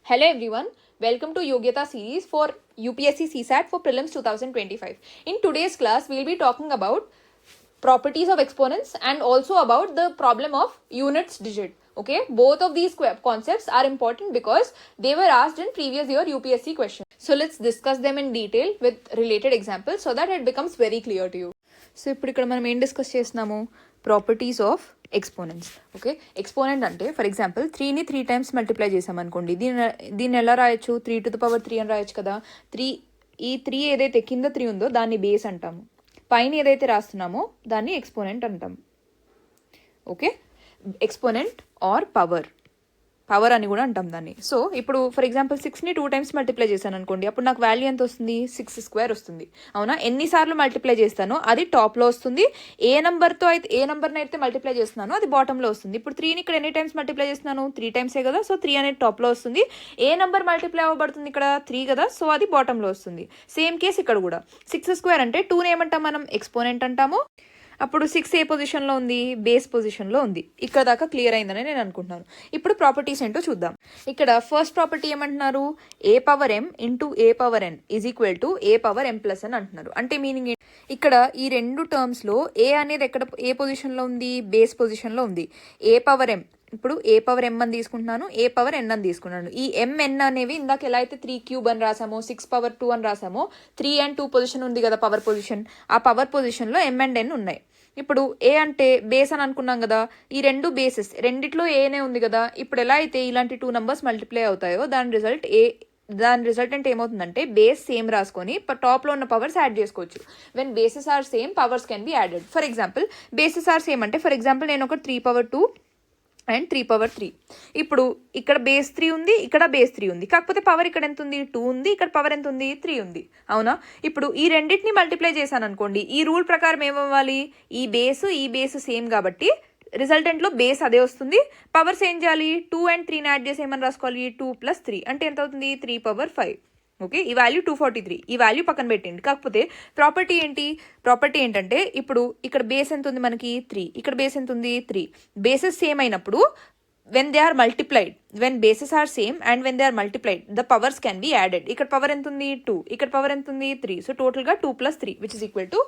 Hello everyone, welcome to Yogyata series for UPSC CSAT for Prelims 2025. In today's class, we will be talking about properties of exponents and also about the problem of units digit. Okay, both of these concepts are important because they were asked in previous year UPSC questions. So let's discuss them in detail with related examples so that it becomes very clear to you. So ఇప్పుడు ఇక్కడ మనం ఏం discuss చేస్తున్నాము properties of exponents. Okay, exponent అంటే for example 3ని 3 times multiply చేసామనుకోండి, దీన్ని ఎలా రాయొచ్చు, 3 అని రాయొచ్చు కదా. ఈ 3 ఏదైతే కింద 3 ఉందో దాన్ని బేస్ అంటాము, పైన ఏదైతే రాస్తున్నామో దాన్ని ఎక్స్పోనెంట్ అంటాము. ఓకే, ఎక్స్పోనెంట్ ఆర్ పవర్ అని కూడా అంటాం దాన్ని. సో ఇప్పుడు ఫర్ ఎగ్జాంపుల్ 6ని 2 times మల్టిప్లై చేశాను అనుకోండి, అప్పుడు నాకు వాల్యూ ఎంత వస్తుంది, 6² వస్తుంది. అవునా, ఎన్నిసార్లు మల్టిప్లై చేస్తానో అది టాప్లో వస్తుంది, ఏ నెంబర్ని అయితే మల్టిప్లై చేస్తున్నానో అది బాటంలో వస్తుంది. ఇప్పుడు 3ని ఇక్కడ ఎన్ని టైమ్స్ మల్టిప్లై చేస్తున్నాను, 3 times కదా, సో 3 అనేది టాప్లో వస్తుంది. ఏ నెంబర్ మల్టిప్లై అవ్వబడుతుంది ఇక్కడ, 3 కదా, సో అది బాటంలో వస్తుంది. సేమ్ కేస్ ఇక్కడ కూడా 6² అంటే 2ని ఏమంటాం మనం, ఎక్స్పోనెంట్ అంటాము. అప్పుడు 6 ఏ పొజిషన్లో ఉంది, బేస్ పొజిషన్లో ఉంది. ఇక్కడ దాకా క్లియర్ అయిందని నేను అనుకుంటున్నాను. ఇప్పుడు ప్రాపర్టీస్ ఏంటో చూద్దాం. ఇక్కడ ఫస్ట్ ప్రాపర్టీ ఏమంటున్నారు, a power m into a power n is equal to a power m plus n అంటున్నారు. అంటే మీనింగ్ ఇక్కడ ఈ రెండు టర్మ్స్లో ఏ అనేది ఎక్కడ ఏ పొజిషన్లో ఉంది, బేస్ పొజిషన్లో ఉంది. ఏ పవర్ ఎం, ఇప్పుడు ఏ పవర్ ఎం అని తీసుకుంటున్నాను, ఏ పవర్ ఎన్ అని తీసుకున్నాను. ఈ ఎంఎన్ అనేవి ఇందాక ఎలా అయితే 3³ అని రాసామో, 6^2 అని రాసామో, 3 and 2 పొజిషన్ ఉంది కదా పవర్ పొజిషన్, ఆ పవర్ పొజిషన్లో ఎం అండ్ ఎన్ ఉన్నాయి. ఇప్పుడు ఏ అంటే బేస్ అని అనుకున్నాం కదా, ఈ రెండు బేసెస్ రెండిట్లో ఏనే ఉంది కదా. ఇప్పుడు ఎలా అయితే ఇలాంటి 2 numbers మల్టిప్లై అవుతాయో దాని రిజల్టెంట్ ఏమవుతుందంటే బేస్ సేమ్ రాసుకొని టాప్లో ఉన్న పవర్స్ యాడ్ చేసుకోవచ్చు. When bases are same powers can be added. For example bases are same అంటే ఫర్ ఎగ్జాంపుల్ నేను ఒక 3^2 అండ్ 3^3. ఇప్పుడు ఇక్కడ బేస్ 3 ఉంది, ఇక్కడ బేస్ 3 ఉంది, కాకపోతే పవర్ ఇక్కడ ఎంత ఉంది, 2 ఉంది, ఇక్కడ పవర్ ఎంత ఉంది, 3 ఉంది. అవునా, ఇప్పుడు ఈ రెండింటిని మల్టిప్లై చేశాను అనుకోండి, ఈ రూల్ ప్రకారం ఏమవ్వాలి, ఈ బేస్ సేమ్ కాబట్టి రిజల్టెంట్లో బేస్ అదే వస్తుంది. పవర్స్ ఏం చేయాలి, 2 and 3 యాడ్ చేసి ఏమని రాసుకోవాలి, 2 + 3 అంటే ఎంత అవుతుంది, 3^5. ఓకే, ఈ వాల్యూ 243, ఈ వాల్యూ పక్కన పెట్టండి. కాకపోతే ప్రాపర్టీ ఏంటంటే ఇప్పుడు ఇక్కడ బేస్ ఎంత ఉంది మనకి, 3, ఇక్కడ బేస్ ఎంత ఉంది, 3. బేసెస్ సేమ్ అయినప్పుడు when they are multiplied, when bases are same and when they are multiplied, the powers can be added. ఇక్కడ పవర్ ఎంత ఉంది, 2, ఇక్కడ పవర్ ఎంత ఉంది, 3. సో టోటల్గా 2 + 3 which is equal to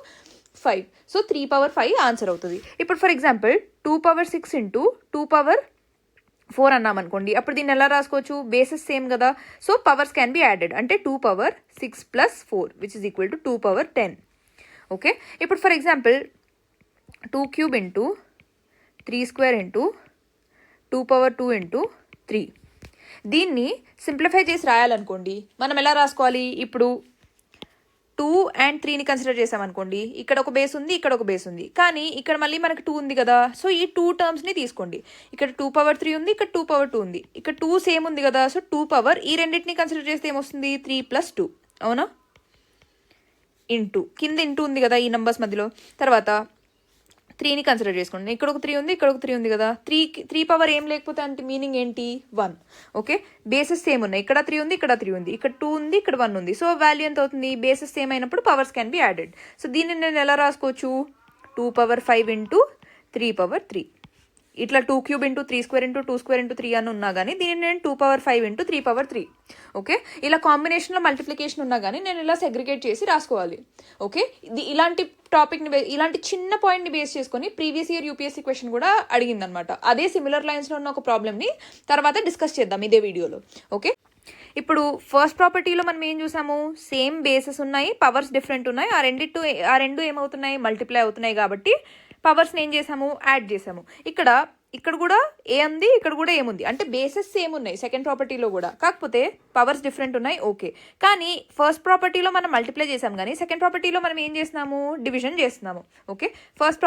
5. So 3^5 answer అవుతుంది. ఇప్పుడు ఫర్ ఎగ్జాంపుల్ 2^6 ఇంటూ 2^4 అన్నాం అనుకోండి, అప్పుడు దీన్ని ఎలా రాసుకోవచ్చు, బేసెస్ సేమ్ కదా, so powers can be added. అంటే 2^6 + 4 which is equal to 2^10. Okay, ఇప్పుడు for example 2³ into 3² into 2^2 into 3. దీన్ని సింప్లిఫై చేసి రాయాలనుకోండి, మనం ఎలా రాసుకోవాలి, ఇప్పుడు 2 and 3ని కన్సిడర్ చేసామనుకోండి, ఇక్కడ ఒక బేస్ ఉంది, ఇక్కడ ఒక బేస్ ఉంది, కానీ ఇక్కడ మళ్ళీ మనకు 2 ఉంది కదా, సో ఈ 2 టర్మ్స్ని తీసుకోండి. ఇక్కడ 2^3 ఉంది, ఇక్కడ 2^2 ఉంది, ఇక్కడ 2 సేమ్ ఉంది కదా, సో 2 పవర్ ఈ రెండింటిని కన్సిడర్ చేస్తే ఏమొస్తుంది, 3 + 2. అవునా, ఇంటూ కింద ఇంటూ ఉంది కదా ఈ నంబర్స్ మధ్యలో. తర్వాత 3ని కన్సిడర్ చేసుకోండి, ఇక్కడ ఒక 3 ఉంది, ఇక్కడ ఒక 3 ఉంది కదా, 3 పవర్ ఏం లేకపోతే అంటే మీనింగ్ ఏంటి, 1. ఓకే, బేసెస్ సేమ్ ఉన్నాయి, ఇక్కడ 3 ఉంది, ఇక్కడ 3 ఉంది, ఇక్కడ 2 ఉంది, ఇక్కడ 1 ఉంది, సో వాల్యూ ఎంత అవుతుంది, బేసెస్ సేమ్ అయినప్పుడు powers can be added. So దీన్ని నేను ఎలా రాసుకోవచ్చు, 2^5 ఇంటూ 3^3. ఇట్లా 2³ ఇంటూ 3² ఇంటూ 2² ఇంటూ 3 అని ఉన్నా కానీ దీన్ని నేను 2^5 ఇంటూ 3^3. ఓకే, ఇలా కాంబినేషన్లో మల్టిప్లికేషన్ ఉన్నా కానీ నేను ఇలా సెగ్రిగేట్ చేసి రాసుకోవాలి. ఓకే, ఇలాంటి టాపిక్ని ఇలాంటి చిన్న పాయింట్ని బేస్ చేసుకొని ప్రీవియస్ ఇయర్ యూపీఎస్సీ క్వశ్చన్ కూడా అడిగిందనమాట. అదే సిమిలర్ లైన్స్లో ఉన్న ఒక ప్రాబ్లమ్ని తర్వాత డిస్కస్ చేద్దాం ఇదే వీడియోలో. ఓకే, ఇప్పుడు ఫస్ట్ ప్రాపర్టీలో మనం ఏం చూసాము, సేమ్ బేసెస్ ఉన్నాయి, పవర్స్ డిఫరెంట్ ఉన్నాయి, ఆ రెండు ఏమవుతున్నాయి, మల్టిప్లై అవుతున్నాయి కాబట్టి పవర్స్ని ఏం చేసాము, యాడ్ చేసాము. ఇక్కడ కూడా ఏ ఉంది, ఇక్కడ కూడా ఏముంది, అంటే బేసెస్ సేమ్ ఉన్నాయి సెకండ్ ప్రాపర్టీలో కూడా, కాకపోతే పవర్స్ డిఫరెంట్ ఉన్నాయి. ఓకే, కానీ ఫస్ట్ ప్రాపర్టీలో మనం మల్టిప్లై చేసాం, కానీ సెకండ్ ప్రాపర్టీలో మనం ఏం చేస్తున్నాము, డివిజన్ చేస్తున్నాము. ఓకే, ఫస్ట్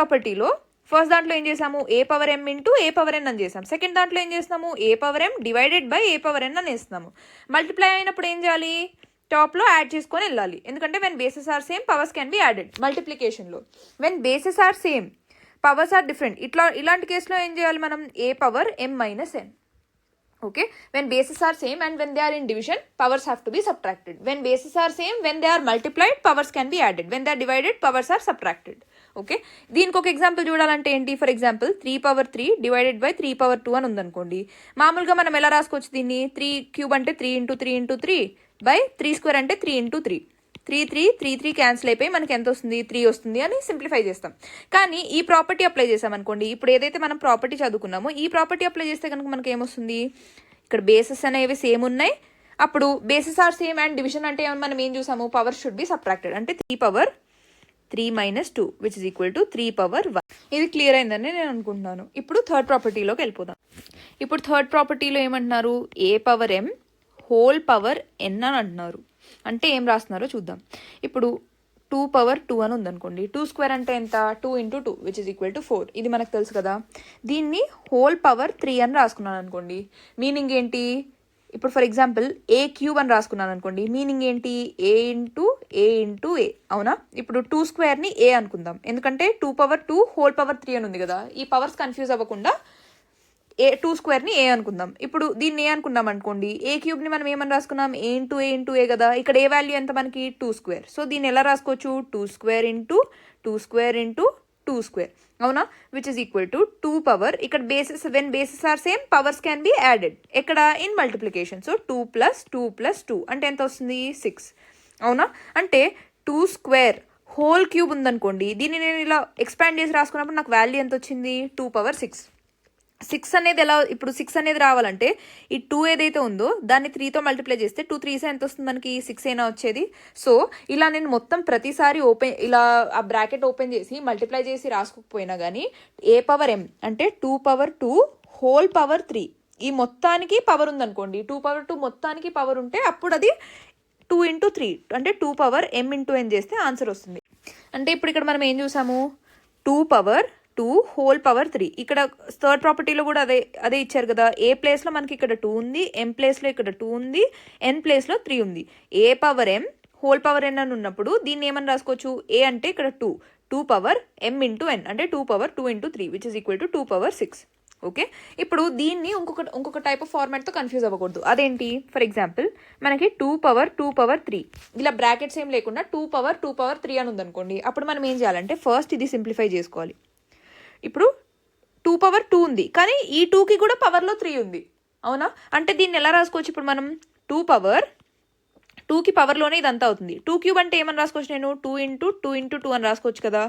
దాంట్లో ఏం చేసాము, a power m into a power n అని చేసాం. సెకండ్ దాంట్లో ఏం చేస్తున్నాము, a power m divided by a power n అని వేస్తున్నాము. మల్టిప్లై అయినప్పుడు ఏం చేయాలి, టాప్లో యాడ్ చేసుకొని వెళ్ళాలి, ఎందుకంటే when bases are same powers can be added. మల్టిప్లికేషన్లో when bases are same powers are different, ఇలాంటి కేసులో ఏం చేయాలి మనం, a power m minus n. Okay, when bases are same and when they are in division, powers have to be subtracted. When bases are same, when they are multiplied, powers can be added. When they are divided, powers are subtracted. Okay, దీనికి ఒక example చూడాలంటే ఏంటి, for example 3/3 divided by 3/2 అని ఉందనుకోండి. మామూలుగా మనం ఎలా రాసుకోవచ్చు దీన్ని, 3³ అంటే 3 × 3 × 3 బై 3² అంటే 3 × 3. 3 క్యాన్సిల్ అయిపోయి మనకి ఎంత వస్తుంది, 3 వస్తుంది అని సింప్లిఫై చేస్తాం. కానీ ఈ ప్రాపర్టీ అప్లై చేసాం అనుకోండి, ఇప్పుడు ఏదైతే మనం ప్రాపర్టీ చదువుకున్నామో ఈ ప్రాపర్టీ అప్లై చేస్తే కనుక మనకి ఏమొస్తుంది, ఇక్కడ బేసెస్ అనేవి సేమ్ ఉన్నాయి. అప్పుడు bases are same and division అంటే మనం ఏం చూసాము, పవర్ షుడ్ బి సబ్ట్రాక్టెడ్. అంటే 3/3 - 2 విచ్ ఇస్ ఈక్వల్ టు 3/1. ఇది క్లియర్ అయిందని నేను అనుకుంటున్నాను. ఇప్పుడు థర్డ్ ప్రాపర్టీలోకి వెళ్ళిపోదాం. ఇప్పుడు థర్డ్ ప్రాపర్టీలో ఏమంటున్నారు, a/m హోల్ పవర్ n అని అంటున్నారు. అంటే ఏం రాస్తున్నారో చూద్దాం. ఇప్పుడు 2/2 అని ఉందనుకోండి, 2² అంటే ఎంత, 2 × 2 విచ్ ఇస్ ఈక్వల్ టు 4. ఇది మనకు తెలుసు కదా. దీన్ని హోల్ పవర్ 3 అని రాసుకున్నాను అనుకోండి, మీనింగ్ ఏంటి, ఇప్పుడు ఫర్ ఎగ్జాంపుల్ a³ అని రాసుకున్నాను అనుకోండి, మీనింగ్ ఏంటి, a × a అవునా. ఇప్పుడు 2² a అనుకుందాం, ఎందుకంటే 2/2 హోల్ పవర్ 3 అని ఉంది కదా. ఈ పవర్స్ కన్ఫ్యూజ్ అవ్వకుండా 2² a అనుకుందాం. ఇప్పుడు దీన్ని ఏ అనుకున్నాం అనుకోండి, a³ మనం ఏమని రాసుకున్నాం, a × a కదా. ఇక్కడ ఏ వాల్యూ ఎంత మనకి, 2². సో దీన్ని ఎలా రాసుకోవచ్చు, 2² × 2² అవునా, which is equal to 2 power. ఇక్కడ bases, when bases are same powers can be added. ఎక్కడ, ఇన్ మల్టిప్లికేషన్. సో 2 + 2 + 2 అంటే ఎంత వస్తుంది, 6 అవునా. అంటే 2² హోల్ క్యూబ్ ఉందనుకోండి, దీన్ని నేను ఇలా ఎక్స్పాండ్ చేసి రాసుకున్నప్పుడు నాకు వాల్యూ ఎంత వచ్చింది, 2/6. 6 అనేది ఎలా, ఇప్పుడు 6 అనేది రావాలంటే ఈ 2 ఏదైతే ఉందో దాన్ని 3తో మల్టిప్లై చేస్తే 2 3s ఎంత వస్తుంది మనకి, 6 అయినా వచ్చేది. సో ఇలా నేను మొత్తం ప్రతిసారి ఇలా ఆ బ్రాకెట్ ఓపెన్ చేసి మల్టిప్లై చేసి రాసుకోకపోయినా కానీ a/m అంటే 2/2 హోల్ పవర్ 3 ఈ మొత్తానికి పవర్ ఉందనుకోండి, 2/2 మొత్తానికి పవర్ ఉంటే అప్పుడు అది 2 × 3 అంటే 2/m × n చేస్తే ఆన్సర్ వస్తుంది. అంటే ఇప్పుడు ఇక్కడ మనం ఏం చూసాము, 2/2 హోల్ పవర్ 3. ఇక్కడ థర్డ్ ప్రాపర్టీలో కూడా అదే ఇచ్చారు కదా. ఏ ప్లేస్లో మనకి ఇక్కడ 2 ఉంది, m ప్లేస్లో ఇక్కడ 2 ఉంది, n ప్లేస్లో 3 ఉంది. a/m హోల్ పవర్ n అని ఉన్నప్పుడు దీన్ని ఏమని రాసుకోవచ్చు, a అంటే ఇక్కడ 2/m × n అంటే 2/2 × 3 which is equal to 2/6. Okay, ఇప్పుడు దీన్ని ఇంకొక టైప్ ఆఫ్ ఫార్మాట్తో కన్ఫ్యూజ్ అవ్వకూడదు. అదేంటి, ఫర్ ఎగ్జాంపుల్ మనకి 2/2/3 ఇలా బ్రాకెట్స్ ఏం లేకుండా 2/2/3 అని ఉందనుకోండి, అప్పుడు మనం ఏం చేయాలంటే ఫస్ట్ ఇది సింప్లిఫై చేసుకోవాలి. ఇప్పుడు 2/2 ఉంది, కానీ ఈ 2కి కూడా పవర్లో 3 ఉంది అవునా. అంటే దీన్ని ఎలా రాసుకోవచ్చు, ఇప్పుడు మనం 2/2కి పవర్లోనే ఇదంతా అవుతుంది. 2³ అంటే ఏమని రాసుకోవచ్చు, నేను 2 × 2 × 2 అని రాసుకోవచ్చు కదా.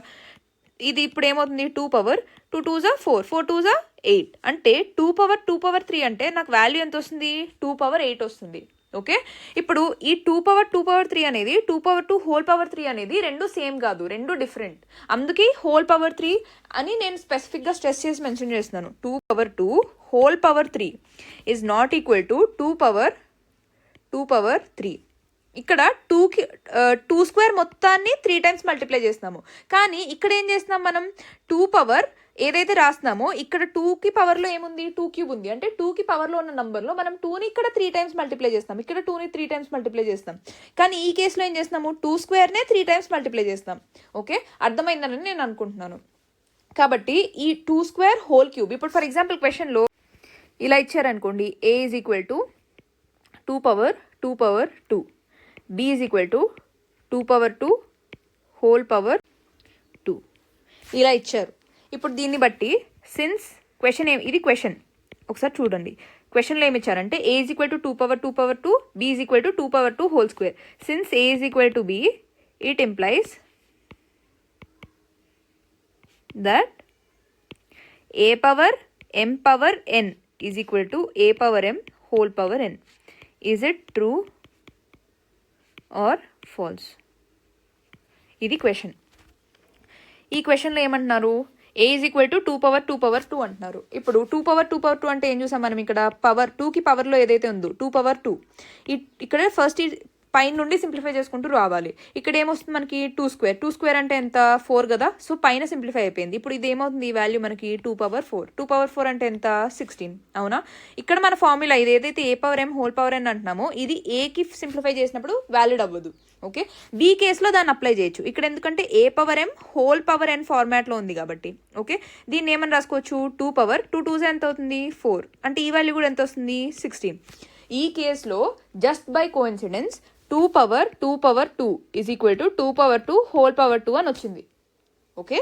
ఇది ఇప్పుడు ఏమవుతుంది, 2/2 2 2s 4 4 2s 8 అంటే 2/2/3 అంటే నాకు వాల్యూ ఎంత వస్తుంది, 2/8 వస్తుంది. ఓకే, ఇప్పుడు ఈ 2/2/3 అనేది 2/2 హోల్ పవర్ 3 అనేది రెండు సేమ్ కాదు, రెండు డిఫరెంట్. అందుకే హోల్ పవర్ 3 అని నేను స్పెసిఫిక్గా స్ట్రెస్ చేసి మెన్షన్ చేస్తున్నాను. 2/2 whole power 3 is not equal to 2/3. ఇక్కడ 2² మొత్తాన్ని 3 టైమ్స్ మల్టిప్లై చేస్తున్నాము. కానీ ఇక్కడ ఏం చేస్తున్నాం మనం, 2 పవర్ ఏదైతే రాస్తున్నామో ఇక్కడ 2కి పవర్లో ఏముంది, 2³ ఉంది. అంటే 2కి పవర్లో ఉన్న నంబర్లో మనం 2ని ఇక్కడ 3 టైమ్స్ మల్టిప్లై చేస్తాం, ఇక్కడ 2ని 3 టైమ్స్ మల్టిప్లై చేస్తాం. కానీ ఈ కేసులో ఏం చేస్తున్నాము, 2² 3 టైమ్స్ మల్టిప్లై చేస్తాం. ఓకే, అర్థమైందని నేను అనుకుంటున్నాను. కాబట్టి ఈ 2² హోల్ క్యూబ్, ఇప్పుడు ఫర్ ఎగ్జాంపుల్ క్వశ్చన్లో ఇలా ఇచ్చారనుకోండి, a is equal to 2/2/2, b is equal to 2/2 whole power 2 ఇలా ఇచ్చారు. ఇప్పుడు దీన్ని బట్టి సిన్స్ క్వశ్చన్ ఇది క్వశ్చన్ ఒకసారి చూడండి. క్వశ్చన్లో ఏమి ఇచ్చారంటే a is equal to 2/2/2, b is equal to 2/2 whole square. Since a is equal to b, it implies that a/m/n is equal to a/m whole power n. Is it true or false? ఇది question. ఈ క్వశ్చన్లో ఏమంటున్నారు, a is equal to 2/2/2 అంటున్నారు. ఇప్పుడు 2/2/2 అంటే ఏం చూసాం మనం, ఇక్కడ పవర్ 2కి పవర్లో ఏదైతే ఉందో 2/2 ఇక్కడ ఫస్ట్ పైన నుండి సింప్లిఫై చేసుకుంటూ రావాలి. ఇక్కడ ఏమొస్తుంది మనకి 2² అంటే ఎంత, 4 కదా. సో పైన సింప్లిఫై అయిపోయింది. ఇప్పుడు ఇది ఏమవుతుంది, ఈ వాల్యూ మనకి 2/4 అంటే ఎంత, 16 అవునా. ఇక్కడ మన ఫార్ములా ఇది ఏదైతే a/m హోల్ పవర్ n అంటున్నామో ఇది ఏకి సింప్లిఫై చేసినప్పుడు వ్యాలిడ్ అవ్వదు. ఓకే, బి కేసులో దాన్ని అప్లై చేయొచ్చు. ఇక్కడ ఎందుకంటే a/m హోల్ పవర్ n ఫార్మాట్లో ఉంది కాబట్టి. ఓకే, దీన్ని ఏమని రాసుకోవచ్చు, 2 2s ఎంత అవుతుంది, 4 అంటే ఈ వాల్యూ కూడా ఎంత వస్తుంది, 16. ఈ కేసులో just by coincidence 2/2 is equal to 2/2 whole power 2 అని వచ్చింది. ఓకే,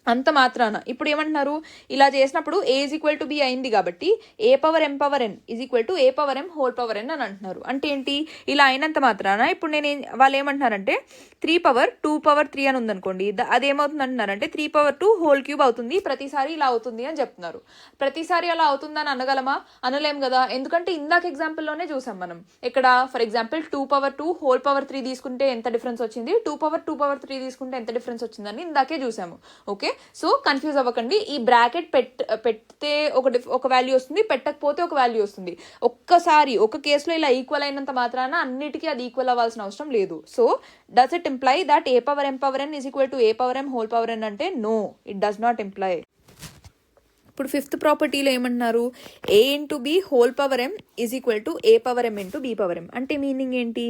అంత మాత్రాన ఇప్పుడు ఏమంటున్నారు, ఇలా చేసినప్పుడు a is equal to b అయింది కాబట్టి a power m power n is equal to a power m whole power n అని అంటున్నారు. అంటే ఏంటి, ఇలా అయినంత మాత్రాన ఇప్పుడు వాళ్ళు ఏమంటున్నారంటే 3 పవర్ 2 పవర్ 3 అని ఉందనుకోండి, అదేమవుతుంది అంటున్నారంటే 3 పవర్ 2 హోల్ క్యూబ్ అవుతుంది, ప్రతిసారి ఇలా అవుతుంది అని చెప్తున్నారు. ప్రతిసారి అలా అవుతుందని అనగలమా? అనలేం కదా, ఎందుకంటే ఇందాక ఎగ్జాంపుల్లోనే చూసాం మనం. ఇక్కడ for example 2 power 2 whole power 3 తీసుకుంటే ఎంత డిఫరెన్స్ వచ్చింది, 2 పవర్ 2 పవర్ 3 తీసుకుంటే ఎంత డిఫరెన్స్ వచ్చిందని ఇందాకే చూసాము. ఓకే, సో కన్ఫ్యూజ్ అవ్వకండి. ఈ బ్రాకెట్ పెడితే ఒక వాల్యూ వస్తుంది, పెట్టకపోతే ఒక వాల్యూ వస్తుంది. ఒక్కసారి ఒక కేసులో ఇలా ఈక్వల్ అయినంత మాత్రాన అన్నిటికీ అది ఈక్వల్ అవ్వాల్సిన అవసరం లేదు. So does it imply that a power m power n is equal to a power m whole power n అంటే no, it does not imply. ఇప్పుడు ఫిఫ్త్ ప్రాపర్టీలో ఏమంటున్నారు, a into b whole power m is equal to a power m into b power m. అంటే meaning ఏంటి,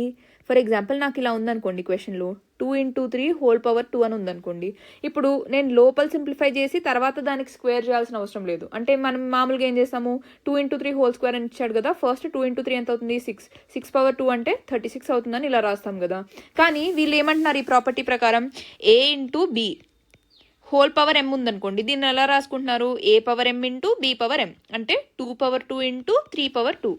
for example నాకు ఇలా ఉందనుకోండి క్వశ్చన్లో 2 ఇంటూ 3 హోల్ పవర్ 2 అని ఉందనుకోండి. ఇప్పుడు నేను లోపల సింప్లిఫై చేసి తర్వాత దానికి స్క్వేర్ చేయాల్సిన అవసరం లేదు. అంటే మనం మామూలుగా ఏం చేస్తాము, 2 ఇంటూ 3 హోల్ స్క్వేర్ అని ఇచ్చాడు కదా, ఫస్ట్ 2 ఇంటూ 3 ఎంత అవుతుంది, 6 పవర్ 2 అంటే 36 అవుతుందని ఇలా రాస్తాం కదా. కానీ వీళ్ళు ఏమంటున్నారు ఈ ప్రాపర్టీ ప్రకారం, ఏ ఇంటూ బి హోల్ పవర్ ఎం ఉందనుకోండి, దీన్ని ఎలా రాసుకుంటున్నారు, ఏ power m into b power m. అంటే 2 పవర్ 2 ఇంటూ 3 పవర్ 2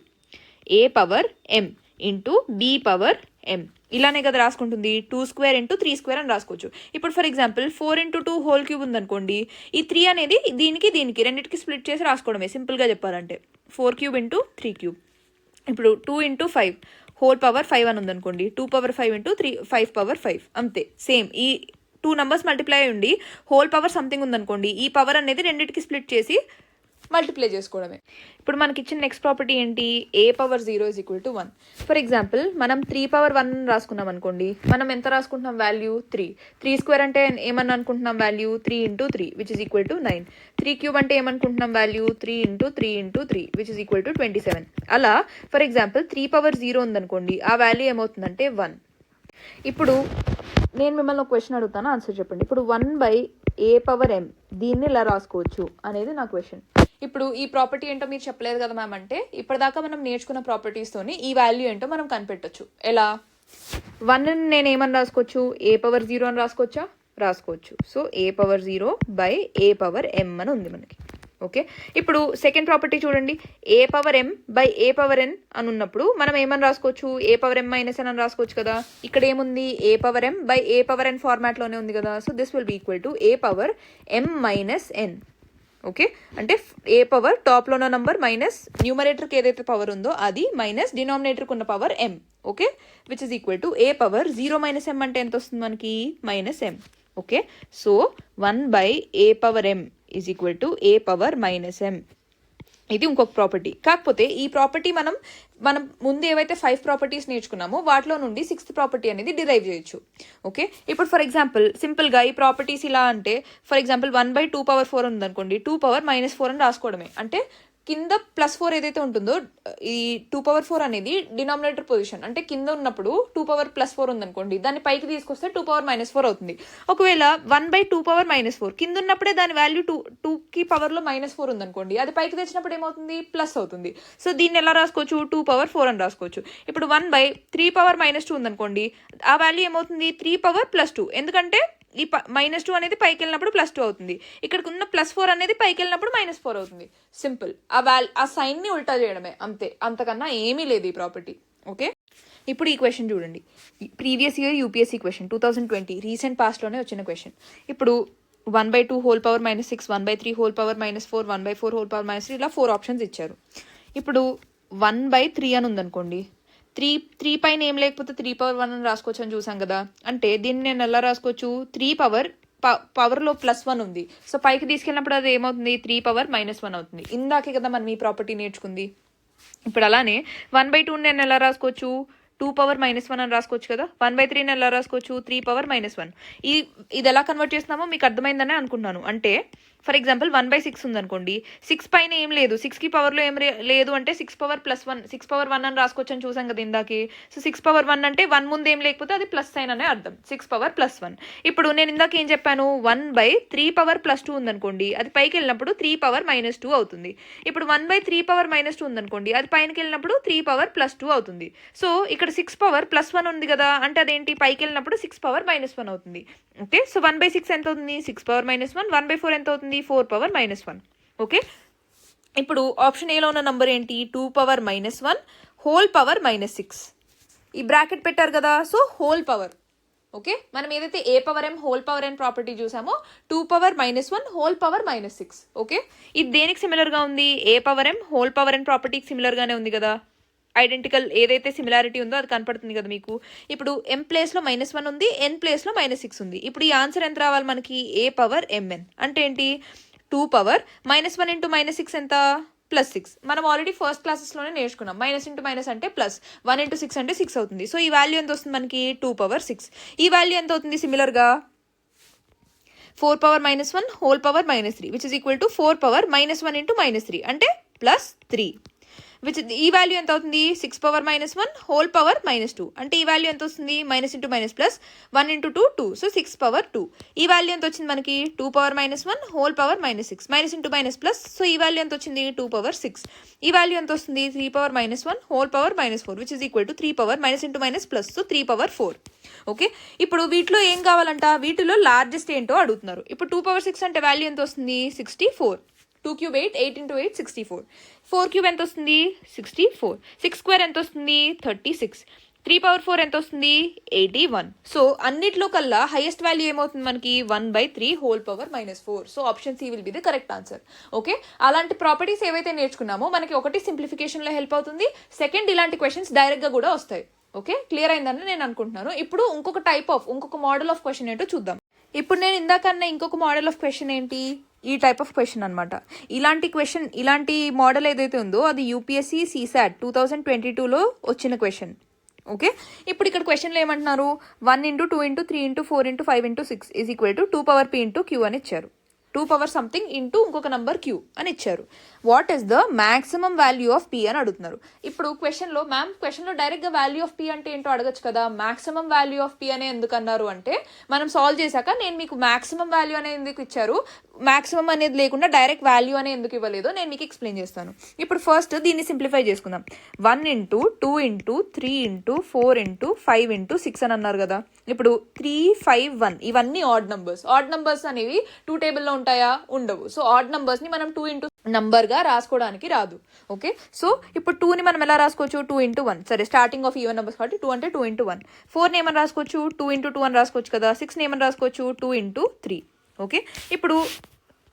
ఏ power m into b power ఎం. ఇలానే కదా రాసుకుంటుంది, 2 స్క్వేర్ ఇంటూ 3 స్క్వేర్ అని రాసుకోవచ్చు. ఇప్పుడు for example 4 into 2 whole cube ఉందనుకోండి, ఈ 3 అనేది దీనికి రెండింటికి స్ప్లిట్ చేసి రాసుకోవడమే సింపుల్గా చెప్పాలంటే. 4 క్యూబ్ ఇంటూ 3 క్యూబ్. ఇప్పుడు 2 ఇంటూ 5 హోల్ పవర్ 5 అని ఉందనుకోండి, 2 పవర్ 5 ఇంటూ 5 పవర్ 5 అంతే. సేమ్ ఈ 2 నెంబర్స్ మల్టిప్లై ఉండి హోల్ పవర్ సంథింగ్ ఉందనుకోండి, ఈ పవర్ అనేది రెండింటికి స్ప్లిట్ చేసి మల్టిప్లై చేసుకోవడమే. ఇప్పుడు మనకి ఇచ్చిన నెక్స్ట్ ప్రాపర్టీ ఏంటి, a power 0 is equal to 1. For example మనం 3 పవర్ 1 రాసుకున్నాం అనుకోండి, మనం ఎంత రాసుకుంటున్నాం వాల్యూ 3 స్క్వేర్ అంటే ఏమన్నా అనుకుంటున్నాం value 3 into 3 which is equal to 9. 3 cube అంటే ఏమనుకుంటున్నాం value 3 into 3 into 3 which is equal to 27. అలా ఫర్ ఎగ్జాంపుల్ 3 పవర్ 0 ఉందనుకోండి, ఆ వాల్యూ ఏమవుతుందంటే 1. ఇప్పుడు నేను మిమ్మల్ని ఒక క్వశ్చన్ అడుగుతాను, ఆన్సర్ చెప్పండి. ఇప్పుడు 1/a పవర్ m దీన్ని ఎలా రాసుకోవచ్చు అనేది నా క్వశ్చన్. ఇప్పుడు ఈ ప్రాపర్టీ ఏంటో మీరు చెప్పలేదు కదా మ్యామ్ అంటే, ఇప్పటిదాకా మనం నేర్చుకున్న ప్రాపర్టీస్తోని ఈ వాల్యూ ఏంటో మనం కనిపెట్టచ్చు. ఎలా, 1 నేను ఏమని రాసుకోవచ్చు, ఏ పవర్ 0 అని రాసుకోవచ్చు. So a power 0/a power m అని ఉంది మనకి. ఓకే, ఇప్పుడు సెకండ్ ప్రాపర్టీ చూడండి, a power m by a power n అని ఉన్నప్పుడు మనం ఏమని రాసుకోవచ్చు, a power m minus n అని రాసుకోవచ్చు కదా. ఇక్కడ ఏముంది, a power m by a power n ఫార్మాట్లోనే ఉంది కదా. So this will be equal to a power m minus n. Okay, అంటే ఏ పవర్ టాప్లో ఉన్న నంబర్ మైనస్ న్యూమరేటర్కి ఏదైతే పవర్ ఉందో అది మైనస్ డినామినేటర్కి ఉన్న power m. Okay, which is equal to a power 0 minus m అంటే ఎంత వస్తుంది మనకి, minus m. Okay, so 1/a power m is equal to a power minus m. ఇది ఇంకొక ప్రాపర్టీ. కాకపోతే ఈ ప్రాపర్టీ మనం ముందు ఏవైతే 5 ప్రాపర్టీస్ నేర్చుకున్నామో వాటిలో నుండి 6th ప్రాపర్టీ అనేది డిరైవ్ చేయొచ్చు. ఓకే, ఇప్పుడు ఫర్ ఎగ్జాంపుల్ సింపుల్గా ఈ ప్రాపర్టీస్ ఇలా అంటే, ఫర్ ఎగ్జాంపుల్ 1/2 పవర్ 4 ఉందనుకోండి, 2 పవర్ మైనస్ 4 అని రాసుకోవడమే. అంటే కింద +4 ఏదైతే ఉంటుందో, ఈ 2 పవర్ 4 అనేది డినామినేటర్ పొజిషన్. అంటే కింద ఉన్నప్పుడు 2 పవర్ +4 ఉందనుకోండి, దాన్ని పైకి తీసుకొస్తే 2 పవర్ -4 అవుతుంది. ఒకవేళ 1/2 పవర్ -4 కింద ఉన్నప్పుడే దాని వాల్యూ 2కి పవర్లో -4 ఉందనుకోండి, అది పైకి తెచ్చినప్పుడు ఏమవుతుంది, ప్లస్ అవుతుంది. సో దీన్ని ఎలా రాసుకోవచ్చు, 2 పవర్ 4 అని రాసుకోవచ్చు. ఇప్పుడు 1/3 పవర్ -2 ఉందనుకోండి, ఆ వాల్యూ ఏమవుతుంది, 3 పవర్ +2. ఎందుకంటే ఈ -2 అనేది పైకి వెళ్ళినప్పుడు +2 అవుతుంది, ఇక్కడికి ఉన్న +4 అనేది పైకి వెళ్ళినప్పుడు -4 అవుతుంది. సింపుల్, ఆ సైన్ని ఉల్టా చేయడమే అంతే, అంతకన్నా ఏమీ లేదు ఈ ప్రాపర్టీ. ఓకే, ఇప్పుడు ఈ క్వశ్చన్ చూడండి, previous year UPSC question 2020 recent పాస్ట్లోనే వచ్చిన క్వశ్చన్. ఇప్పుడు 1/2 whole power -6, 1/3 whole power -4, 1/4 whole power -3 ఇలా 4 ఆప్షన్స్ ఇచ్చారు. ఇప్పుడు 1/3 అని ఉందనుకోండి, 3 పైన ఏం లేకపోతే 3 పవర్ 1 అని రాసుకోవచ్చు అని చూసాం కదా. అంటే దీన్ని నేను ఎలా రాసుకోవచ్చు, 3 పవర్లో +1 ఉంది, సో పైకి తీసుకెళ్ళినప్పుడు అది ఏమవుతుంది, 3 పవర్ -1 అవుతుంది. ఇందాకే కదా మనం ఈ ప్రాపర్టీ నేర్చుకుంది. ఇప్పుడు అలానే 1/2 నేను ఎలా రాసుకోవచ్చు, 2 పవర్ -1 అని రాసుకోవచ్చు కదా. 1/3 ఎలా రాసుకోవచ్చు, 3 పవర్ -1. ఇది ఎలా కన్వర్ట్ చేస్తున్నామో మీకు అర్థమైందనే అనుకుంటున్నాను. అంటే ఫర్ ఎగ్జాంపుల్ 1/6 ఉందనుకోండి, 6 పైన ఏం లేదు, 6కి పవర్లో ఏం లేదు అంటే 6 పవర్ ప్లస్ 1, 6 పవర్ 1 అని రాసుకోవచ్చు అని చూసాం కదా ఇందాకే. సో 6 పవర్ 1 అంటే 1 ముందు ఏం లేకపోతే అది ప్లస్ సైన్ అనే అర్థం, 6 పవర్ ప్లస్ 1. ఇప్పుడు నేను ఇందాక ఏం చెప్పాను, 1/3 పవర్ ప్లస్ 2 ఉందనుకోండి, అది పైకి వెళ్ళినప్పుడు 3 పవర్ మైనస్ 2 అవుతుంది. ఇప్పుడు 1/3 పవర్ మైనస్ 2 ఉందనుకోండి, అది పైనకి వెళ్ళినప్పుడు 3 పవర్ ప్లస్ 2 అవుతుంది. సో ఇక్కడ 6 పవర్ ప్లస్ 1 ఉంది కదా, అంటే అదేంటి, పైకి వెళ్ళినప్పుడు 6 పవర్ మైనస్ 1 అవుతుంది. ఓకే, సో 1/6 ఎంత అవుతుంది, 6 పవర్ మైనస్ 1. 1/4 ఎంత అవుతుంది, 4 పవర్ మైనస్ 1. ఓకే, ఇప్పుడు ఆప్షన్ ఏలో ఉన్న నంబర్ ఏంటి, 2 power minus 1 whole power minus 6. ఈ బ్రాకెట్ పెట్టారు కదా, సో హోల్ పవర్. ఓకే, మనం ఏదైతే a power m whole power n property చూసామో 2 power minus 1 whole power minus 6. Okay, ఇది దేనికి సిమిలర్గా ఉంది, a power m whole power n ప్రాపర్టీకి సిమిలర్గానే ఉంది కదా. ఐడెంటికల్ ఏదైతే సిమిలారిటీ ఉందో అది కనపడుతుంది కదా మీకు. ఇప్పుడు ఎం ప్లేస్లో -1 ఉంది, ఎన్ ప్లేస్లో -6 ఉంది. ఇప్పుడు ఈ ఆన్సర్ ఎంత రావాలి మనకి, ఏ పవర్ ఎంఎన్ అంటే ఏంటి, 2 పవర్ -1 ఇంటూ -6 ఎంత, +6. మనం ఆల్రెడీ ఫస్ట్ క్లాసెస్లోనే నేర్చుకున్నాం, మైనస్ ఇంటూ మైనస్ అంటే ప్లస్, 1 ఇంటూ 6 అంటే 6 అవుతుంది. సో ఈ వాల్యూ ఎంత వస్తుంది మనకి, 2 పవర్ 6. ఈ వాల్యూ ఎంత అవుతుంది సిమిలర్గా, 4 power -1 whole power -3 which is equal to 4 power -1 into -3 అంటే +3. ఈ వాల్యూ ఎంత అవుతుంది, 6 పవర్ -1 హోల్ పవర్ -2 అంటే ఈ వాల్యూ ఎంత వస్తుంది, minus into minus plus, 1 into 2 2, so 6 power 2. ఈ వాల్యూ ఎంత వచ్చింది మనకి, 2 power -1 whole power -6, minus into minus plus, so ఈ వాల్యూ ఎంత వచ్చింది, 2 పవర్ 6. ఈ వాల్యూ ఎంత వస్తుంది, 3 power -1 whole power -4 which is equal to 3 power minus into minus plus, so 3 power 4. Okay, ఇప్పుడు వీటిలో ఏం కావాలంట, వీటిలో లార్జెస్ట్ ఏంటో అడుగుతున్నారు. ఇప్పుడు 2 పవర్ 6 అంటే వాల్యూ ఎంత వస్తుంది, 64. 2 క్యూబ్ 8, 8 ఇంటూ 8 64. 4 క్యూబ్ ఎంత వస్తుంది, 64. 6 స్క్వేర్ ఎంత వస్తుంది, 36. 3 పవర్ 4 ఎంత వస్తుంది, 81. సో అన్నిట్లో కల్లా హైయెస్ట్ వాల్యూ ఏమవుతుంది మనకి, 1/3 whole power -4. So option C will be the correct answer. Okay, అలాంటి ప్రాపర్టీస్ ఏవైతే నేర్చుకున్నామో మనకి ఒకటి సింప్లిఫికేషన్లో హెల్ప్ అవుతుంది, సెకండ్ ఇలాంటి క్వశ్చన్స్ డైరెక్ట్గా కూడా వస్తాయి. ఓకే, క్లియర్ అయిందని నేను అనుకుంటున్నాను. ఇప్పుడు ఇంకొక మోడల్ ఆఫ్ క్వశ్చన్ ఏంటో చూద్దాం. ఇప్పుడు నేను ఇందాకన్నా ఇంకొక మోడల్ ఆఫ్ క్వశ్చన్ ఏంటి, ఈ టైప్ ఆఫ్ క్వశ్చన్ అనమాట. ఇలాంటి మోడల్ ఏదైతే ఉందో అది యూపీఎస్సీ సీసాట్ 2022లో వచ్చిన క్వశ్చన్. ఓకే, ఇప్పుడు ఇక్కడ క్వశ్చన్లో ఏమంటున్నారు, 1 into 2 into 3 into 4 into 5 into 6 is equal to 2 power P into Q అని ఇచ్చారు. 2 పవర్ సంథింగ్ ఇంటూ ఇంకొక నంబర్ క్యూ అని ఇచ్చారు. What is the maximum value of P అని అడుగుతున్నారు. ఇప్పుడు క్వశ్చన్లో డైరెక్ట్గా వాల్యూ ఆఫ్ పీ అంటే ఏంటో అడగచ్చు కదా. మ్యాక్సిమం వాల్యూ ఆఫ్ పీ అనే ఎందుకు అన్నారు అంటే, మనం సాల్వ్ చేశాక నేను మీకు మ్యాక్సిమం వాల్యూ అనేది ఎందుకు ఇచ్చారు, మ్యాక్సిమం అనేది లేకుండా డైరెక్ట్ వాల్యూ అనేది ఎందుకు ఇవ్వలేదు నేను మీకు ఎక్స్ప్లెయిన్ చేస్తాను. ఇప్పుడు ఫస్ట్ దీన్ని సింప్లిఫై చేసుకుందాం. 1 into 2 into 3 into 4 into 5 into 6 అని అన్నారు కదా. ఇప్పుడు 3, 5, 1 ఇవన్నీ ఆడ్ నంబర్స్ అనేవి 2 టేబుల్లో ఉంటాయా, ఉండవు. సో ఆడ్ నంబర్స్ని మనం 2 ఇంటూ నంబర్గా రాసుకోవడానికి రాదు. ఓకే, సో ఇప్పుడు 2ని మనం ఎలా రాసుకోవచ్చు, 2 ఇంటూ 1. సరే, స్టార్టింగ్ ఆఫ్ ఈవెన్ నెంబర్స్ కాబట్టి 2 అంటే 2 ఇంటూ 1. 4ని ఏమని రాసుకోవచ్చు, 2 ఇంటూ 2 అని రాసుకోవచ్చు కదా. 6ని ఏమని రాసుకోవచ్చు, 2 ఇంటూ 3. ఓకే, ఇప్పుడు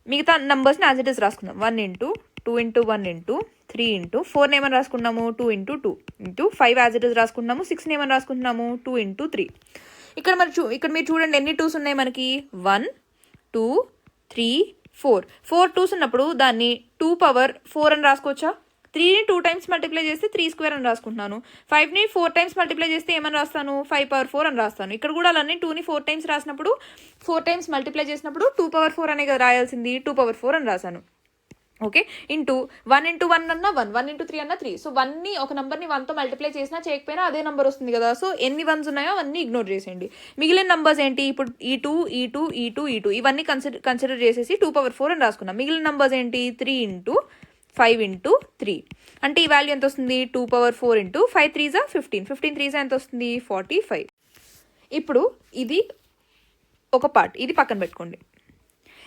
మిగతా నంబర్స్ని యాజ్ ఇట్ ఈస్ రాసుకుందాం. 1 ఇంటూ 2 ఇంటూ 1 ఇంటూ 3 ఇంటూ 4ని ఏమని రాసుకున్నాము, 2 into 2 into 5 as it is రాసుకుంటున్నాము. 6ని ఏమని రాసుకుంటున్నాము, 2 ఇంటూ 3. ఇక్కడ మీరు చూడండి ఎన్ని 2s ఉన్నాయి మనకి, 1, 2, 3, 4. 4 2s ఉన్నప్పుడు దాన్ని 2 పవర్ 4 అని రాసుకోవచ్చా. 3ని 2 టైమ్స్ మల్టిప్లై చేస్తే 3 స్క్వేర్ అని రాసుకుంటున్నాను. 5ని 4 టైమ్స్ మల్టిప్లై చేస్తే ఏమని రాస్తాను, 5 పవర్ 4 అని రాస్తాను. ఇక్కడ కూడా అలానే 2ని 4 టైమ్స్ రాసినప్పుడు 4 టైమ్స్ మల్టిప్లై చేసినప్పుడు 2 పవర్ 4 అనే కదా రాయాల్సింది, 2 పవర్ 4 అని రాశాను. ఓకే, ఇంటూ 1 ఇంటూ 1 అన్నా 1, 1 ఇంటూ 3 అన్నా 3. సో 1ని ఒక నెంబర్ని 1తో మల్టిప్లై చేసినా చేయకపోయినా అదే నెంబర్ వస్తుంది కదా. సో ఎన్ని 1s ఉన్నాయో అవన్నీ ఇగ్నోర్ చేసేయండి. మిగిలిన నంబర్స్ ఏంటి, ఇప్పుడు ఈ 2 ఇవన్నీ కన్సిడర్ చేసేసి 2 పవర్ 4 అని రాసుకున్నాం. మిగిలిన నంబర్స్ ఏంటి, 3 ఇంటూ 5 ఇంటూ 3 అంటే ఈ వాల్యూ ఎంత వస్తుంది, 2 పవర్ 4 ఇంటూ 5 3s 15, 15 3s ఎంత వస్తుంది, 45. ఇప్పుడు ఇది ఒక పార్ట్, ఇది పక్కన పెట్టుకోండి.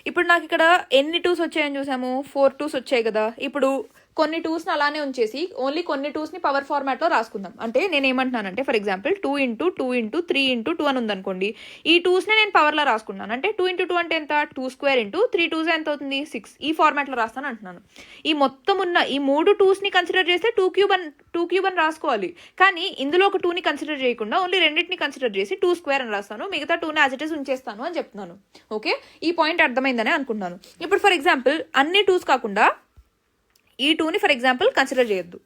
ఇప్పుడు నాకు ఇక్కడ ఎన్ని 2s వచ్చాయని చూసాము, 4 2s వచ్చాయి కదా. ఇప్పుడు కొన్ని 2స్ని అలానే ఉంచేసి ఓన్లీ కొన్ని 2స్ని పవర్ ఫార్మాట్లో రాసుకుందాం. అంటే నేను ఏమంటున్నానంటే, for example 2 into 2 into 3 into 2 అని ఉందనుకోండి. ఈ 2స్ని నేను పవర్లో రాసుకున్నాను. అంటే 2 ఇంటూ 2 అంటే ఎంత, 2 స్క్వేర్ ఇంటూ 3 2s ఎంత అవుతుంది, 6. ఈ ఫార్మాట్లో రాస్తాను అంటున్నాను. ఈ మొత్తం ఉన్న ఈ 3 2స్ని కన్సిడర్ చేస్తే 2 క్యూబ్ అని రాసుకోవాలి. కానీ ఇందులో ఒక 2ని కన్సిడర్ చేయకుండా ఓన్లీ రెండింటిని కన్సిడర్ చేసి 2 స్క్వేర్ అని రాస్తాను. మిగతా 2ని యాజ్ ఇట్ ఈస్ ఉంచేస్తాను అని చెప్తున్నాను. ఓకే, ఈ పాయింట్ అర్థమైందని అనుకుంటున్నాను. ఇప్పుడు ఫర్ ఎగ్జాంపుల్ అన్ని 2s కాకుండా ఈ 2ని ఫర్ ఎగ్జాంపుల్ కన్సిడర్ చేయొద్దు.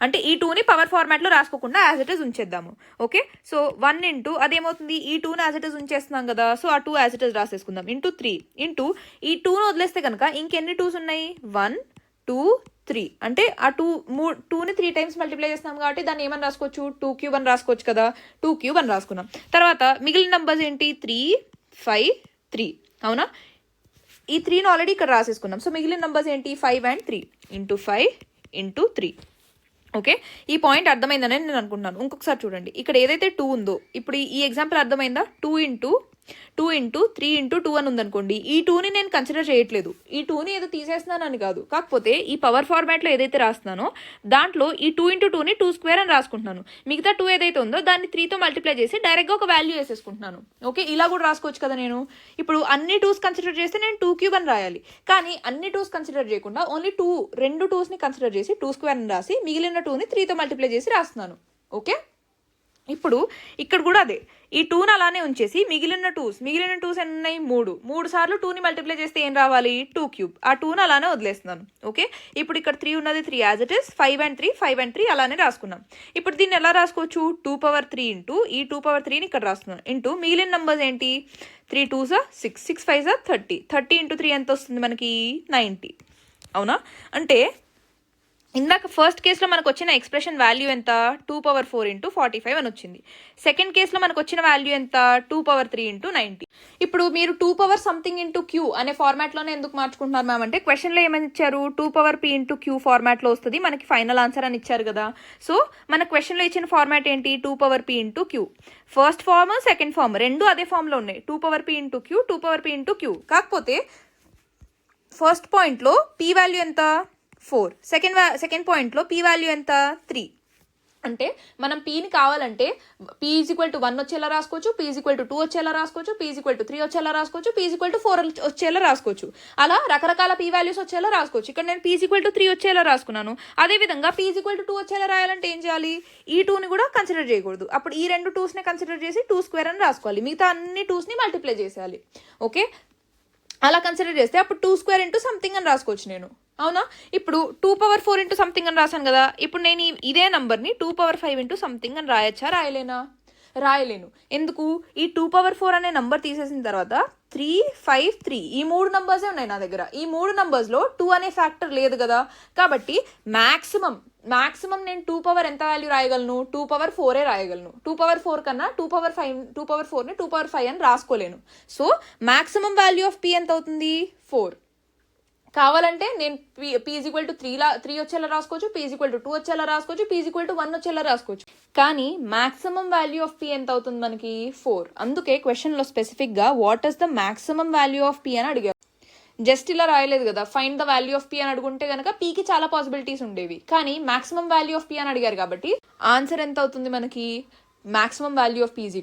అంటే ఈ 2ని పవర్ ఫార్మాట్లో రాసుకోకుండా యాజ్ ఇట్ ఈస్ ఉంచేద్దాము. ఓకే, సో 1 ఇంటూ అదేమవుతుంది, ఈ 2ని యాజ్ ఇట్ ఈస్ ఉంచేస్తున్నాం కదా, సో ఆ 2 యాజ్ ఇట్ ఈస్ రాసేసుకుందాం. ఇంటూ 3 ఇంటూ ఈ 2ను వదిలేస్తే కనుక ఇంకెన్ని 2s ఉన్నాయి, 1 2 3. అంటే ఆ 2ని 3 టైమ్స్ మల్టిప్లై చేస్తున్నాం కాబట్టి దాన్ని ఏమని రాసుకోవచ్చు, 2 క్యూబ్ అని రాసుకోవచ్చు కదా. 2 క్యూబ్ అని రాసుకున్నాం. తర్వాత మిగిలిన నంబర్స్ ఏంటి, 3 5 3. అవునా, ఈ 3ను ఆల్రెడీ ఇక్కడ రాసేసుకున్నాం. సో మిగిలిన నంబర్స్ ఏంటి, 5 and 3. Into 5 into 3. ఓకే, ఈ పాయింట్ అర్థమైందని నేను అనుకుంటున్నాను. ఇంకొకసారి చూడండి, ఇక్కడ ఏదైతే 2 ఉందో, ఇప్పుడు ఈ ఎగ్జాంపుల్ అర్థమైందా, 2 ఇంటూ 3 ఇంటూ 2 అని ఉందనుకోండి, ఈ 2ని నేను కన్సిడర్ చేయట్లేదు. ఈ 2ని ఏదో తీసేస్తున్నానని కాదు, కాకపోతే ఈ పవర్ ఫార్మాట్లో ఏదైతే రాస్తున్నానో దాంట్లో ఈ 2 ఇంటూ 2ని 2 స్క్వేర్ అని రాసుకుంటున్నాను. మిగతా 2 ఏదైతే ఉందో దాన్ని 3తో మల్టిప్లై చేసి డైరెక్ట్గా ఒక వాల్యూ వేసేసుకుంటున్నాను. ఓకే, ఇలా కూడా రాసుకోవచ్చు కదా నేను. ఇప్పుడు అన్ని 2s కన్సిడర్ చేస్తే నేను 2 క్యూబ్ అని రాయాలి, కానీ అన్ని 2s కన్సిడర్ చేయకుండా ఓన్లీ 2 2sని కన్సిడర్ చేసి 2 స్క్వేర్ అని రాసి మిగిలిన 2ని 3తో మల్టిప్లై చేసి రాస్తున్నాను. ఓకే, ఇప్పుడు ఇక్కడ కూడా అదే, ఈ 2ని అలానే ఉంచేసి మిగిలిన 2s ఎన్ని ఉన్నాయి, 3 సార్లు 2ని మల్టిప్లై చేస్తే ఏం రావాలి, 2 క్యూబ్. ఆ 2ని అలానే వదిలేస్తున్నాను. ఓకే, ఇప్పుడు ఇక్కడ 3 ఉన్నది, 3 యాజ్ ఇట్ ఇస్, 5 and 3 అలానే రాసుకున్నాం. ఇప్పుడు దీన్ని ఎలా రాసుకోవచ్చు, 2 power 3 ఇంటూ ఈ 2 power 3ని ఇక్కడ రాస్తున్నాను. ఇంటూ మిగిలిన నంబర్స్ ఏంటి, 3 2s 6 6 5s 30 ఇంటూ 3 ఎంత వస్తుంది మనకి, 90. అవునా, అంటే ఇందాక ఫస్ట్ కేసులో మనకు వచ్చిన ఎక్స్ప్రెషన్ వాల్యూ ఎంత, 2 power 4 ఇంటూ 45 అని వచ్చింది. సెకండ్ కేసులో మనకు వచ్చిన వాల్యూ ఎంత, 2 power 3 ఇంటూ 90. ఇప్పుడు మీరు 2 power సంథింగ్ ఇంటూ క్యూ అనే ఫార్మాట్లోనే ఎందుకు మార్చుకుంటున్నారు మ్యామ్ అంటే, క్వశ్చన్లో ఏమని ఇచ్చారు, 2 power p ఇంటూ క్యూ ఫార్మాట్లో వస్తుంది మనకి ఫైనల్ ఆన్సర్ అని ఇచ్చారు కదా. సో మన క్వశ్చన్లో ఇచ్చిన ఫార్మాట్ ఏంటి, 2 power p into Q. First form second form రెండు అదే ఫామ్లో ఉన్నాయి, 2 power p into Q, 2 power p into Q. కాకపోతే ఫస్ట్ పాయింట్లో p వాల్యూ ఎంత, 4. సెకండ్ పాయింట్లో p వాల్యూ ఎంత, 3. అంటే మనం pని కావాలంటే p = 1 వచ్చేలా రాసుకోవచ్చు, p = 2 వచ్చేలా రాసుకోవచ్చు, p = 3 వచ్చేలా రాసుకోవచ్చు, p = 4 వచ్చేలా రాసుకోవచ్చు. అలా రకరకాల p వాల్యూస్ వచ్చేలా రాసుకోవచ్చు. ఇక్కడ నేను p = 3 వచ్చేలా రాసుకున్నాను. అదేవిధంగా p = 2 వచ్చేలా రాయాలంటే ఏం చేయాలి, ఈ 2ని కూడా కన్సిడర్ చేయకూడదు. అప్పుడు ఈ రెండు 2స్ని కన్సిడర్ చేసి 2 స్క్వేర్ అని రాసుకోవాలి, మిగతా అన్ని 2స్ని మల్టిప్లై చేసేయాలి. ఓకే, అలా కన్సిడర్ చేస్తే అప్పుడు 2 స్క్వేర్ ఇంటూ సంథింగ్ అని రాసుకోవచ్చు నేను. అవునా, ఇప్పుడు 2 power 4 ఇంటూ సంథింగ్ అని రాశాను కదా, ఇప్పుడు నేను ఇదే నంబర్ని 2 power 5 ఇంటూ సంథింగ్ అని రాయచ్చా, రాయలేనా, రాయలేను. ఎందుకు, ఈ 2 power 4 అనే నంబర్ తీసేసిన తర్వాత 3 5 3 ఈ 3 నంబర్సే ఉన్నాయి నా దగ్గర. ఈ 3 నంబర్స్లో 2 అనే ఫ్యాక్టర్ లేదు కదా, కాబట్టి మ్యాక్సిమం నేను 2 power ఎంత వాల్యూ రాయగలను, 2 power 4 రాయగలను. 2 power 4 కన్నా 2 power 4ని 2 power 5 అని రాసుకోలేను. So maximum value of p ఎంత అవుతుంది, 4. కావాలంటే నేను p = 3 వచ్చేలా రాసుకోవచ్చు, p = 2 వచ్చేలా రాసుకోవచ్చు, p = 1 వచ్చేలా రాసుకోవచ్చు. కానీ మాక్సిమం వాల్యూ ఆఫ్ p ఎంత అవుతుంది మనకి, 4. అందుకే క్వశ్చన్లో స్పెసిఫిక్గా what is the maximum value of p అని అడిగారు. జస్ట్ ఇలా రాయలేదు కదా, find the value of p అని అడుగుంటే కనుక pకి చాలా పాసిబిలిటీస్ ఉండేవి. కానీ మాక్సిమం వాల్యూ ఆఫ్ p అని అడిగారు కాబట్టి ఆన్సర్ ఎంత అవుతుంది మనకి, మాక్సిమం వాల్యూ ఆఫ్ p =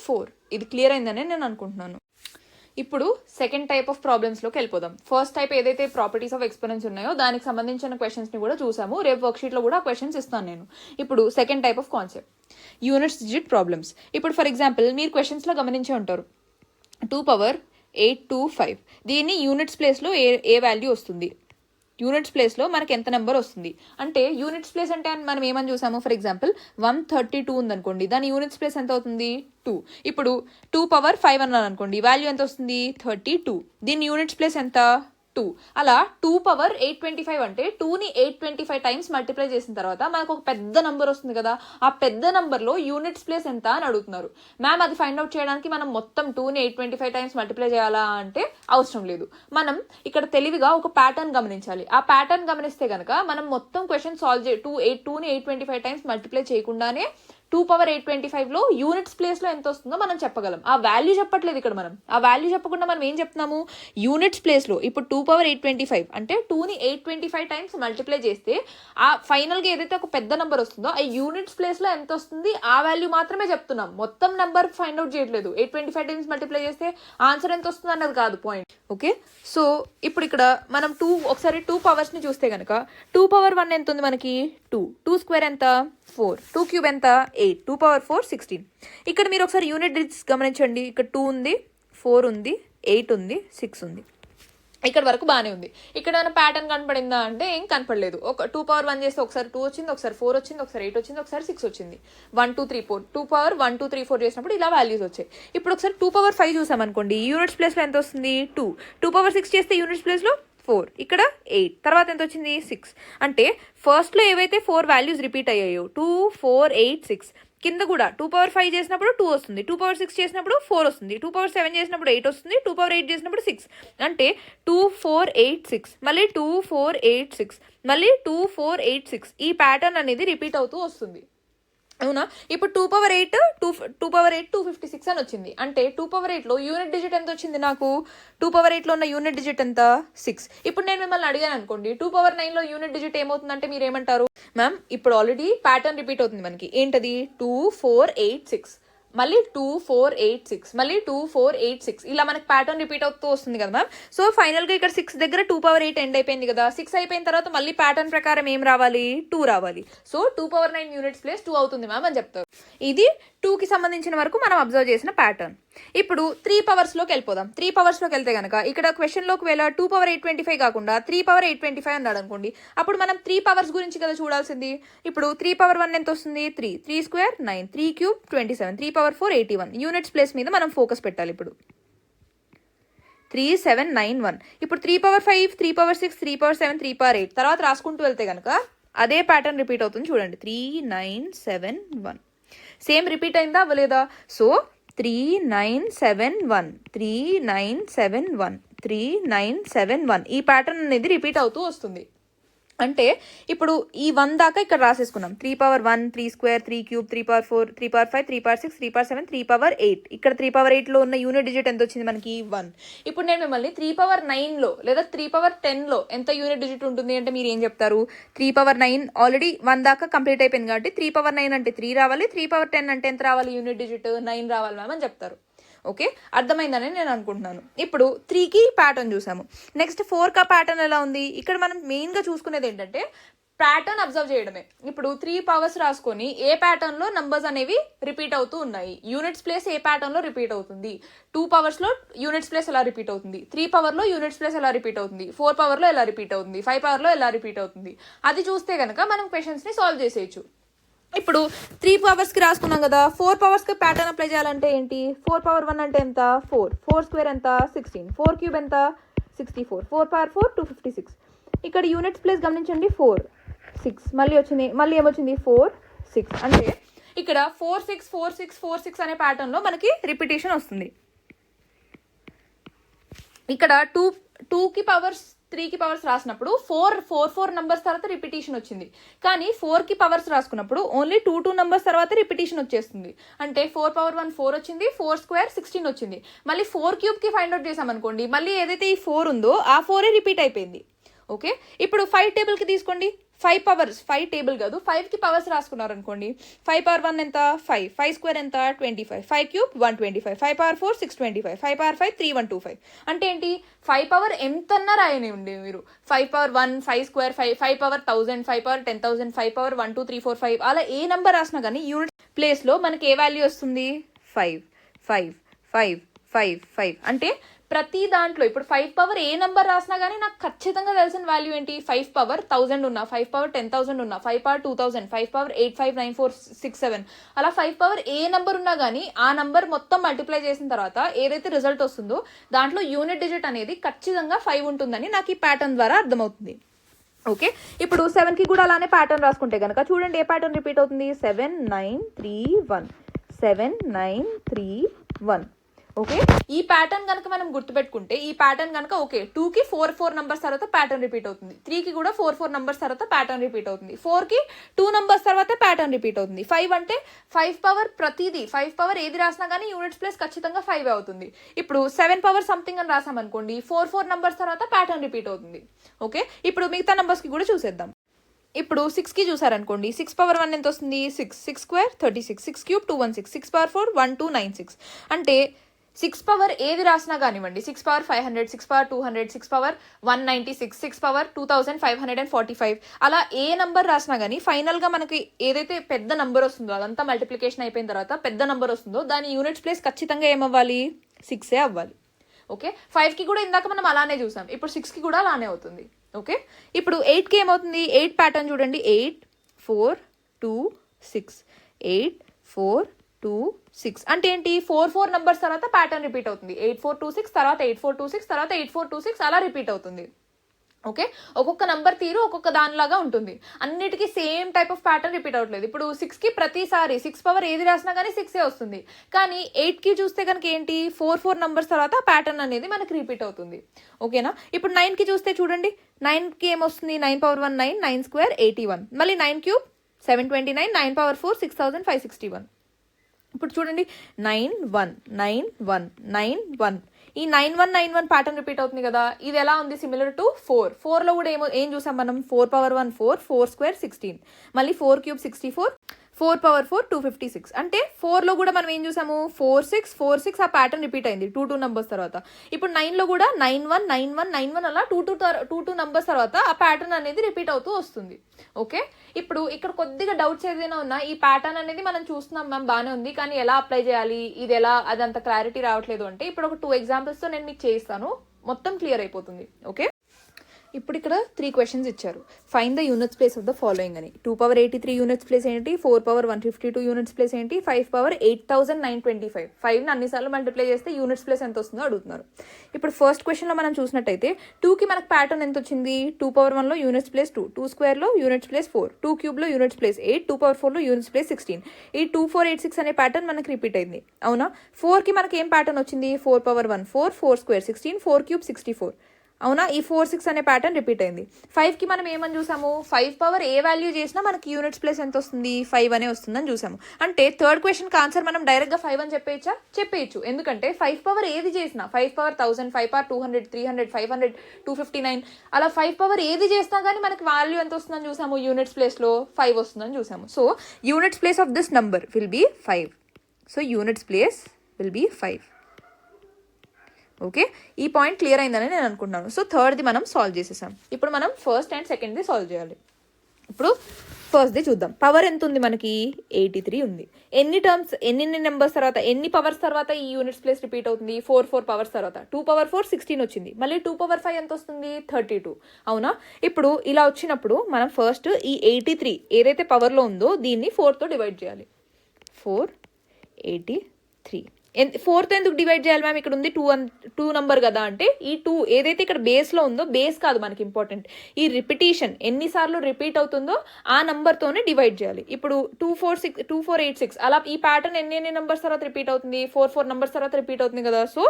4. ఇది క్లియర్ అయిందని నేను అనుకుంటున్నాను. ఇప్పుడు సెకండ్ టైప్ ఆఫ్ ప్రాబ్లమ్స్లోకి వెళ్ళిపోదాం. ఫస్ట్ టైప్ ఏదైతే ప్రాపర్టీస్ ఆఫ్ ఎక్స్పోనెన్స్ ఉన్నాయో దానికి సంబంధించిన క్వశ్చన్స్ని కూడా చూసాము. రేపు వర్క్షీట్లో కూడా క్వశ్చన్స్ ఇస్తాను నేను. ఇప్పుడు second type of concept, units digit problems. ఇప్పుడు ఫర్ ఎగ్జాంపుల్ మీరు క్వశ్చన్స్లో గమనించే ఉంటారు, 2 power 8 to 5 దీన్ని యూనిట్స్ ప్లేస్లో ఏ వాల్యూ వస్తుంది, యూనిట్స్ ప్లేస్లో మనకి ఎంత నెంబర్ వస్తుంది అంటే, యూనిట్స్ ప్లేస్ అంటే మనం ఏమని చూసాము, ఫర్ ఎగ్జాంపుల్ 132 ఉందనుకోండి, దాని యూనిట్స్ ప్లేస్ ఎంత అవుతుంది, 2. ఇప్పుడు 2 power 5 అన్నాను అనుకోండి, వాల్యూ ఎంత వస్తుంది, 32. దీని యూనిట్స్ ప్లేస్ ఎంత, 2. అలా 2 power 825 అంటే 2ని 825 టైమ్స్ మల్టిప్లై చేసిన తర్వాత మనకు ఒక పెద్ద నంబర్ వస్తుంది కదా, ఆ పెద్ద నంబర్లో యూనిట్స్ ప్లేస్ ఎంత అని అడుగుతున్నారు. మ్యామ్ అది ఫైండ్ అవుట్ చేయడానికి మనం మొత్తం 2ని 825 టైమ్స్ మల్టిప్లై చేయాలా అంటే అవసరం లేదు. మనం ఇక్కడ తెలివిగా ఒక ప్యాటర్న్ గమనించాలి. ఆ ప్యాటర్న్ గమనిస్తే కనుక మనం మొత్తం క్వశ్చన్ సాల్వ్ 2ని 825 టైమ్స్ మల్టిప్లై చేయకుండానే 2 power 825లో యూనిట్స్ ప్లేస్లో ఎంత వస్తుందో మనం చెప్పగలం. ఆ వాల్యూ చెప్పట్లేదు ఇక్కడ మనం. ఆ వాల్యూ చెప్పకుండా మనం ఏం చెప్తున్నాము, యూనిట్స్ ప్లేస్లో ఇప్పుడు 2 power 825 అంటే 2ని 825 టైమ్స్ మల్టిప్లై చేస్తే ఆ ఫైనల్గా ఏదైతే ఒక పెద్ద నెంబర్ వస్తుందో ఆ యూనిట్స్ ప్లేస్లో ఎంత వస్తుంది ఆ వాల్యూ మాత్రమే చెప్తున్నాం. మొత్తం నెంబర్ ఫైండ్ అవుట్ చేయట్లేదు. 825 టైమ్స్ మల్టిప్లై చేస్తే ఆన్సర్ ఎంత వస్తుంది అన్నది కాదు పాయింట్. ఓకే, సో ఇప్పుడు ఇక్కడ మనం ఒకసారి 2 పవర్స్ని చూస్తే కనుక 2 power 1 ఎంత ఉంది మనకి, 2 స్క్వేర్ ఎంత, 4, 2 క్యూబ్ ఎంత, 8, 2 power 4 16. ఇక్కడ మీరు ఒకసారి యూనిట్ డిజిట్స్ గమనించండి. ఇక్కడ 2 ఉంది, 4 ఉంది, 8 ఉంది, 6 ఉంది. ఇక్కడ వరకు బాగానే ఉంది. ఇక్కడ ఏమైనా ప్యాటర్న్ కనపడిందా అంటే ఏం కనపడలేదు. ఒక 2 పవర్ 1 చేస్తే ఒకసారి 2 వచ్చింది, ఒకసారి 4 వచ్చింది, ఒకసారి 8 వచ్చింది, ఒకసారి 6 వచ్చింది. 1 2 3 4 2 పవర్ 1 2 3 4 చేసినప్పుడు ఇలా వాల్యూస్ వచ్చాయి. ఇప్పుడు ఒకసారి 2 పవర్ 5 చూసామనుకోండి, యూనిట్స్ ప్లేస్లో ఎంత వస్తుంది 2. 2 పవర్ 6 చేస్తే యూనిట్స్ ప్లేస్లో 4, ఇక్కడ 8, తర్వాత ఎంత వచ్చింది 6. అంటే ఫస్ట్లో ఏవైతే 4 వాల్యూస్ రిపీట్ అయ్యాయో 2 4 8 6, కింద కూడా 2 పవర్ 5 చేసినప్పుడు 2 వస్తుంది, 2 పవర్ 6 చేసినప్పుడు 4 వస్తుంది, 2 పవర్ 7 చేసినప్పుడు 8 వస్తుంది, 2 పవర్ 8 చేసినప్పుడు 6. అంటే 2 4 8 6, మళ్ళీ 2 4 8 6, మళ్ళీ 2 4 8 6. ఈ ప్యాటర్న్ అనేది రిపీట్ అవుతూ వస్తుంది, అవునా. ఇప్పుడు 2 పవర్ 8 256 అని వచ్చింది. అంటే 2 పవర్ 8లో యూనిట్ డిజిట్ ఎంత వచ్చింది నాకు, 2 పవర్ 8లో ఉన్న యూనిట్ డిజిట్ ఎంత 6. ఇప్పుడు నేను మిమ్మల్ని అడిగాను అనుకోండి 2 పవర్ 9లో యూనిట్ డిజిట్ ఏమవుతుందంటే మీరు ఏమంటారు, మ్యామ్ ఇప్పుడు ఆల్రెడీ ప్యాటర్న్ రిపీట్ అవుతుంది మనకి, ఏంటది 2 4 8 6, మళ్ళీ 2 4 8 6, మళ్ళీ 2 4 8 6, ఇలా మనకి ప్యాటర్న్ రిపీట్ అవుతూ వస్తుంది కదా మ్యామ్. సో ఫైనల్గా ఇక్కడ 6 దగ్గర 2 పవర్ 8 ఎండ్ అయిపోయింది కదా. 6 అయిపోయిన తర్వాత మళ్ళీ ప్యాటర్న్ ప్రకారం ఏం రావాలి, 2 రావాలి. సో 2 పవర్ 9 యూనిట్స్ ప్లేస్ 2 అవుతుంది మ్యామ్ అని చెప్తారు. ఇది 2కి సంబంధించిన వరకు మనం అబ్జర్వ్ చేసిన ప్యాటర్న్. ఇప్పుడు 3 పవర్స్లోకి వెళ్ళిపోదాం. 3 పవర్స్లోకి వెళ్తే కనుక ఇక్కడ క్వశ్చన్లోకి వేళ 2 పవర్ 825 కాకుండా 3 పవర్ 825 అన్నాడు అనుకోండి, అప్పుడు మనం 3 పవర్స్ గురించి కదా చూడాల్సింది. ఇప్పుడు 3 పవర్ 1 ఎంత వస్తుంది 3, 3 square 9, 3 cube 27, 3 power 4 81. Units place మీద మనం ఫోకస్ పెట్టాలి. ఇప్పుడు 3791. ఇప్పుడు 3 పవర్ 5, 3 పవర్ 6, 3 పవర్ 7, 3 పవర్ 8 తర్వాత రాసుకుంటూ వెళ్తే కనుక అదే ప్యాటర్న్ రిపీట్ అవుతుంది చూడండి. 3971 సేమ్ రిపీట్ అయిందా అవ్వలేదా. సో 3971 3971 3971 ఈ ప్యాటర్న్ అనేది రిపీట్ అవుతూ వస్తుంది. అంటే ఇప్పుడు ఈ 1 దాకా ఇక్కడ రాసేసుకున్నాం. 3 power 1, 3 square, 3 cube, 3 power 4, 3 power 5, 3 power 6, 3 power 7, 3 power 8. ఇక్కడ 3 పవర్ 8లో ఉన్న యూనిట్ డిజిట్ ఎంత వచ్చింది మనకి 1. ఇప్పుడు నేను మిమ్మల్ని 3 పవర్ 9లో లేదా 3 పవర్ 10లో ఎంత యూనిట్ డిజిట్ ఉంటుంది అంటే మీరు ఏం చెప్తారు, 3 పవర్ 9 ఆల్రెడీ 1 దాకా కంప్లీట్ అయిపోయింది కాబట్టి 3 పవర్ 9 అంటే 3 రావాలి, 3 పవర్ 10 అంటే ఎంత రావాలి యూనిట్ డిజిట్ 9 రావాలి మ్యామ్ అని చెప్తారు. ఓకే, అర్థమైందని నేను అనుకుంటున్నాను. ఇప్పుడు 3కి ప్యాటర్న్ చూసాము. నెక్స్ట్ 4కా ప్యాటర్న్ ఎలా ఉంది. ఇక్కడ మనం మెయిన్గా చూసుకునేది ఏంటంటే ప్యాటర్న్ అబ్జర్వ్ చేయడమే. ఇప్పుడు 3 పవర్స్ రాసుకొని ఏ ప్యాటర్న్లో నంబర్స్ అనేవి రిపీట్ అవుతూ ఉన్నాయి, యూనిట్స్ ప్లేస్ ఏ ప్యాటర్న్లో రిపీట్ అవుతుంది, 2 పవర్స్లో యూనిట్స్ ప్లేస్ ఎలా రిపీట్ అవుతుంది, 3 పవర్లో యూనిట్స్ ప్లేస్ ఎలా రిపీట్ అవుతుంది, 4 పవర్లో ఎలా రిపీట్ అవుతుంది, 5 పవర్లో ఎలా రిపీట్ అవుతుంది, అది చూస్తే కనుక మనం క్వశ్చన్స్ని సాల్వ్ చేసేయచ్చు. ఇప్పుడు 3 పవర్స్కి రాసుకున్నాం కదా. 4 పవర్స్కి ప్యాటర్న్ అప్లై చేయాలంటే ఏంటి, 4 పవర్ 1 అంటే ఎంత 4, 4 స్క్వేర్ ఎంత 16, 4 క్యూబ్ ఎంత 64, 4 పవర్ 4 256. ఇక్కడ యూనిట్స్ ప్లేస్ గమనించండి 4 6, మళ్ళీ వచ్చింది, మళ్ళీ ఏమొచ్చింది 4 6. అంటే ఇక్కడ 4 6 4 6 4 6 అనే ప్యాటర్న్లో మనకి రిపిటేషన్ వస్తుంది. ఇక్కడ 2కి పవర్స్ 3కి పవర్స్ రాసినప్పుడు 4 నంబర్స్ తర్వాత రిపిటేషన్ వచ్చింది. కానీ 4కి పవర్స్ రాసుకున్నప్పుడు ఓన్లీ 2 నంబర్స్ తర్వాత రిపిటేషన్ వచ్చేస్తుంది. అంటే 4 పవర్ 1 4 వచ్చింది, 4 స్క్వేర్ 16 వచ్చింది. మళ్ళీ 4 క్యూబ్కి ఫైండ్ అవుట్ చేసామనుకోండి, మళ్ళీ ఏదైతే ఈ 4 ఉందో ఆ 4 రిపీట్ అయిపోయింది. ఓకే, ఇప్పుడు 5 టేబుల్కి తీసుకోండి. 5 పవర్స్ 5 టేబుల్ కాదు 5కి పవర్స్ రాసుకున్నారు అనుకోండి. 5 పవర్ 1 ఎంత 5, 5 స్క్వేర్ ఎంత 25, 5 క్యూబ్ 125, 5 పవర్ 4 625, 5 పవర్ 5 3125. అంటే ఏంటి 5 పవర్ ఎంతన్నా రాయనివ్వండి మీరు, 5 power 1 5 square 5 power 1000, 5 power 10,000, 5 power 1 2 3 4 5 అలా ఏ నెంబర్ రాసినా కానీ యూనిట్ ప్లేస్లో మనకి ఏ వాల్యూ వస్తుంది 5 5 5 5 5. అంటే ప్రతి దాంట్లో ఇప్పుడు 5 పవర్ ఏ నెంబర్ రాసినా కానీ నాకు ఖచ్చితంగా తెలిసిన వాల్యూ ఏంటి, 5 పవర్ 1000 ఉన్నా, 5 పవర్ 10,000 ఉన్నా, 5 పవర్ 2000, 5 పవర్ 8594667 అలా 5 పవర్ ఏ నెంబర్ ఉన్నా కానీ ఆ నెంబర్ మొత్తం మల్టిప్లై చేసిన తర్వాత ఏదైతే రిజల్ట్ వస్తుందో దాంట్లో యూనిట్ డిజిట్ అనేది ఖచ్చితంగా 5 ఉంటుందని నాకు ఈ ప్యాటర్న్ ద్వారా అర్థమవుతుంది. ఓకే, ఇప్పుడు 7కి కూడా అలానే ప్యాటర్న్ రాసుకుంటే కనుక చూడండి ఏ ప్యాటర్న్ రిపీట్ అవుతుంది 7931 7931. ఓకే, ఈ ప్యాటర్న్ కనుక మనం గుర్తుపెట్టుకుంటే ఈ ప్యాటర్న్ కనుక ఓకే 2కి 4 నంబర్స్ తర్వాత ప్యాటర్న్ రిపీట్ అవుతుంది, 3కి కూడా 4 నంబర్స్ తర్వాత ప్యాటర్న్ రిపీట్ అవుతుంది, 4కి 2 నంబర్స్ తర్వాత ప్యాటర్న్ రిపీట్ అవుతుంది, 5 అంటే 5 పవర్ ప్రతిదీ 5 పవర్ ఏది రాసినా కానీ యూనిట్స్ ప్లేస్ ఖచ్చితంగా 5 అవుతుంది. ఇప్పుడు 7 పవర్ సంథింగ్ అని రాసామనుకోండి 4 నంబర్స్ తర్వాత ప్యాటర్న్ రిపీట్ అవుతుంది. ఓకే, ఇప్పుడు మిగతా నంబర్స్కి కూడా చూసేద్దాం. ఇప్పుడు 6కి చూసారనుకోండి 6 పవర్ 1 ఎంత వస్తుంది 6 స్క్వేర్ 36, 6 క్యూబ్ 216, 6 పవర్ 4 1296. అంటే 6 పవర్ ఏది రాసినా కానివ్వండి 6 పవర్ 500, 6 పవర్ 200, 6 పవర్ 196, 6 పవర్ 2545 అలా ఏ నంబర్ రాసినా కానీ ఫైనల్గా మనకి ఏదైతే పెద్ద నంబర్ వస్తుందో అదంతా మల్టిప్లికేషన్ అయిపోయిన తర్వాత పెద్ద నంబర్ వస్తుందో దాని యూనిట్స్ ప్లేస్ ఖచ్చితంగా ఏమవ్వాలి 6 అవ్వాలి. ఓకే 5కి కూడా ఇందాక మనం అలానే చూసాం, ఇప్పుడు 6కి కూడా అలానే అవుతుంది. ఓకే ఇప్పుడు 8కి ఏమవుతుంది, 8 ప్యాటర్న్ చూడండి, 8 4 2 6 8 4 2 6 అంటే ఏంటి, 4 4 నెంబర్స్ తర్వాత ప్యాటర్న్ రిపీట్ అవుతుంది. 8 4 2 6 తర్వాత 8 4 2 6 తర్వాత 8 4 2 6 అలా రిపీట్ అవుతుంది. ఓకే ఒక్కొక్క నంబర్ తీరు ఒక్కొక్క దానిలాగా ఉంటుంది, అన్నిటికీ same type of pattern repeat అవ్వట్లేదు. ఇప్పుడు 6కి ప్రతిసారి 6 పవర్ ఏది రాసినా కానీ 6 వస్తుంది, కానీ 8కి చూస్తే కనుక ఏంటి, 4 4 నంబర్స్ తర్వాత ప్యాటర్న్ అనేది మనకి రిపీట్ అవుతుంది. ఓకేనా ఇప్పుడు 9కి చూస్తే చూడండి, 9కి ఏమొస్తుంది, 9 పవర్ 1 9, 9 స్క్వేర్ 81, మళ్ళీ 9 క్యూబ్ 729, 9 పవర్ 4 6561. ఇప్పుడు చూడండి 9 1 9 1 9 1, ఈ 9191 ప్యాటర్న్ రిపీట్ అవుతుంది కదా, ఇది ఎలా ఉంది, సిమిలర్ టు 4. 4లో కూడా ఏం చూసాం మనం, 4 పవర్ 1 4, 4 స్క్వేర్ 16, మళ్ళీ 4 క్యూబ్ 64, 4 పవర్ 4 256. అంటే 4లో కూడా మనం ఏం చూసాము, 4 6 4 6 ఆ ప్యాటర్న్ రిపీట్ అయింది 2 2 నంబర్స్ తర్వాత. ఇప్పుడు 9లో కూడా 9 1 9 1 9 1 అలా 2 2 నంబర్స్ తర్వాత ఆ ప్యాటర్న్ అనేది రిపీట్ అవుతూ వస్తుంది. ఓకే ఇప్పుడు ఇక్కడ కొద్దిగా డౌట్స్ ఏదైనా ఉన్నా, ఈ ప్యాటర్న్ అనేది మనం చూస్తున్నాం మ్యామ్ బాగానే ఉంది, కానీ ఎలా అప్లై చేయాలి, ఇది ఎలా, అదంత క్లారిటీ రావట్లేదు అంటే ఇప్పుడు ఒక 2 ఎగ్జాంపుల్స్తో నేను మీకు చేయిస్తాను, మొత్తం క్లియర్ అయిపోతుంది. ఓకే ఇప్పుడు ఇక్కడ 3 క్వశ్చన్స్ ఇచ్చారు, find the units place of the following అని. 2 పవర్ 83 యూనిట్స్ ప్లేస్ ఏంటి, 4 పవర్ 152 యూనిట్స్ ప్లేస్ ఏంటి, 5 పవర్ 8925. 5ని అన్నిసార్లు మల్టిప్లై చేస్తే యూనిట్స్ ప్లేస్ ఎంత వస్తుందో అడుగుతున్నారు. ఇప్పుడు ఫస్ట్ క్వశ్చన్లో మనం చూసినట్టయితే 2కి మనకు ప్యాటర్న్ ఎంత వచ్చింది, 2 పవర్ 1లో యూనిట్స్ ప్లేస్ 2, 2 స్క్వేర్లో యూనిట్స్ ప్లేస్ 4, 2 క్యూబ్లో యూనిట్స్ ప్లేస్ 8, 2 పవర్ 4లో యూనిట్స్ ప్లేస్ 16. ఈ 2 4 8 6 అనే ప్యాటర్న్ మనకి రిపీట్ అయింది అవునా. 4కి మనకి ఏం ప్యాటర్న్ వచ్చింది, 4 పవర్ 1 4, 4 స్క్వేర్ 16, 4 క్యూబ్ 64 అవునా, ఈ 4 6 అనే ప్యాటర్న్ రిపీట్ అయింది. 5కి మనం ఏమని చూసాము, 5 పవర్ ఏ వాల్యూ చేసినా మనకి యూనిట్స్ ప్లేస్ ఎంత వస్తుంది, 5 అనే వస్తుందని చూసాము. అంటే థర్డ్ క్వశ్చన్కి ఆన్సర్ మనం డైరెక్ట్గా 5 అని చెప్పేయచ్చు. ఎందుకంటే 5 పవర్ ఏది చేసినా, 5 పవర్ 1000, 5 పవర్ 200, 300, 500, 259 అలా 5 పవర్ ఏది చేసినా కానీ మనకి వాల్యూ ఎంత వస్తుందని చూసాము, యూనిట్స్ ప్లేస్లో 5 వస్తుందని చూసాము. So units place of this number will be 5. So units place will be 5. Okay ఈ పాయింట్ క్లియర్ అయిందని నేను అనుకుంటున్నాను. సో థర్డ్ది మనం సాల్వ్ చేసేసాం. ఇప్పుడు మనం ఫస్ట్ అండ్ సెకండ్ది సాల్వ్ చేయాలి. ఇప్పుడు ఫస్ట్ది చూద్దాం. పవర్ ఎంత ఉంది మనకి, 83 ఉంది. ఎన్ని నెంబర్స్ తర్వాత, ఎన్ని పవర్స్ తర్వాత ఈ యూనిట్స్ ప్లేస్ రిపీట్ అవుతుంది, 4 పవర్స్ తర్వాత. 2 పవర్ 4 16 వచ్చింది, మళ్ళీ 2 పవర్ 5 ఎంత వస్తుంది, 32 అవునా. ఇప్పుడు ఇలా వచ్చినప్పుడు మనం ఫస్ట్ ఈ 83 ఏదైతే పవర్లో ఉందో దీన్ని 4తో డివైడ్ చేయాలి. 483 4తో ఎందుకు డివైడ్ చేయాలి మ్యామ్, ఇక్కడ ఉంది 2 నంబర్ కదా అంటే, ఈ 2 ఏదైతే ఇక్కడ బేస్లో ఉందో, బేస్ కాదు మనకి ఇంపార్టెంట్, ఈ రిపిటీషన్ ఎన్నిసార్లు రిపీట్ అవుతుందో ఆ నంబర్తోనే డివైడ్ చేయాలి. ఇప్పుడు 2486 అలా ఈ ప్యాటర్న్ ఎన్ని నెంబర్స్ తర్వాత రిపీట్ అవుతుంది, 4 నంబర్స్ తర్వాత రిపీట్ అవుతుంది కదా. సో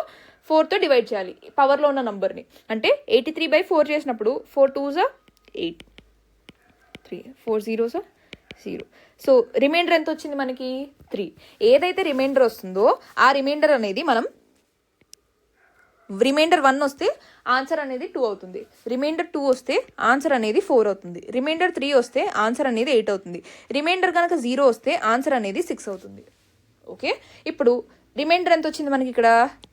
4తో డివైడ్ చేయాలి పవర్లో ఉన్న నంబర్ని. అంటే 83/4 చేసినప్పుడు 4 2s 8, 3 4 0s 0. సో రిమైండర్ ఎంత వచ్చింది మనకి, 3. ఏదైతే రిమైండర్ వస్తుందో ఆ రిమైండర్ అనేది మనం, రిమైండర్ 1 వస్తే ఆన్సర్ అనేది 2 అవుతుంది, రిమైండర్ 2 వస్తే ఆన్సర్ అనేది 4 అవుతుంది, రిమైండర్ 3 వస్తే ఆన్సర్ అనేది 8 అవుతుంది, రిమైండర్ కనుక 0 వస్తే ఆన్సర్ అనేది 6 అవుతుంది. ఓకే ఇప్పుడు రిమైండర్ ఎంత వచ్చింది మనకి ఇక్కడ,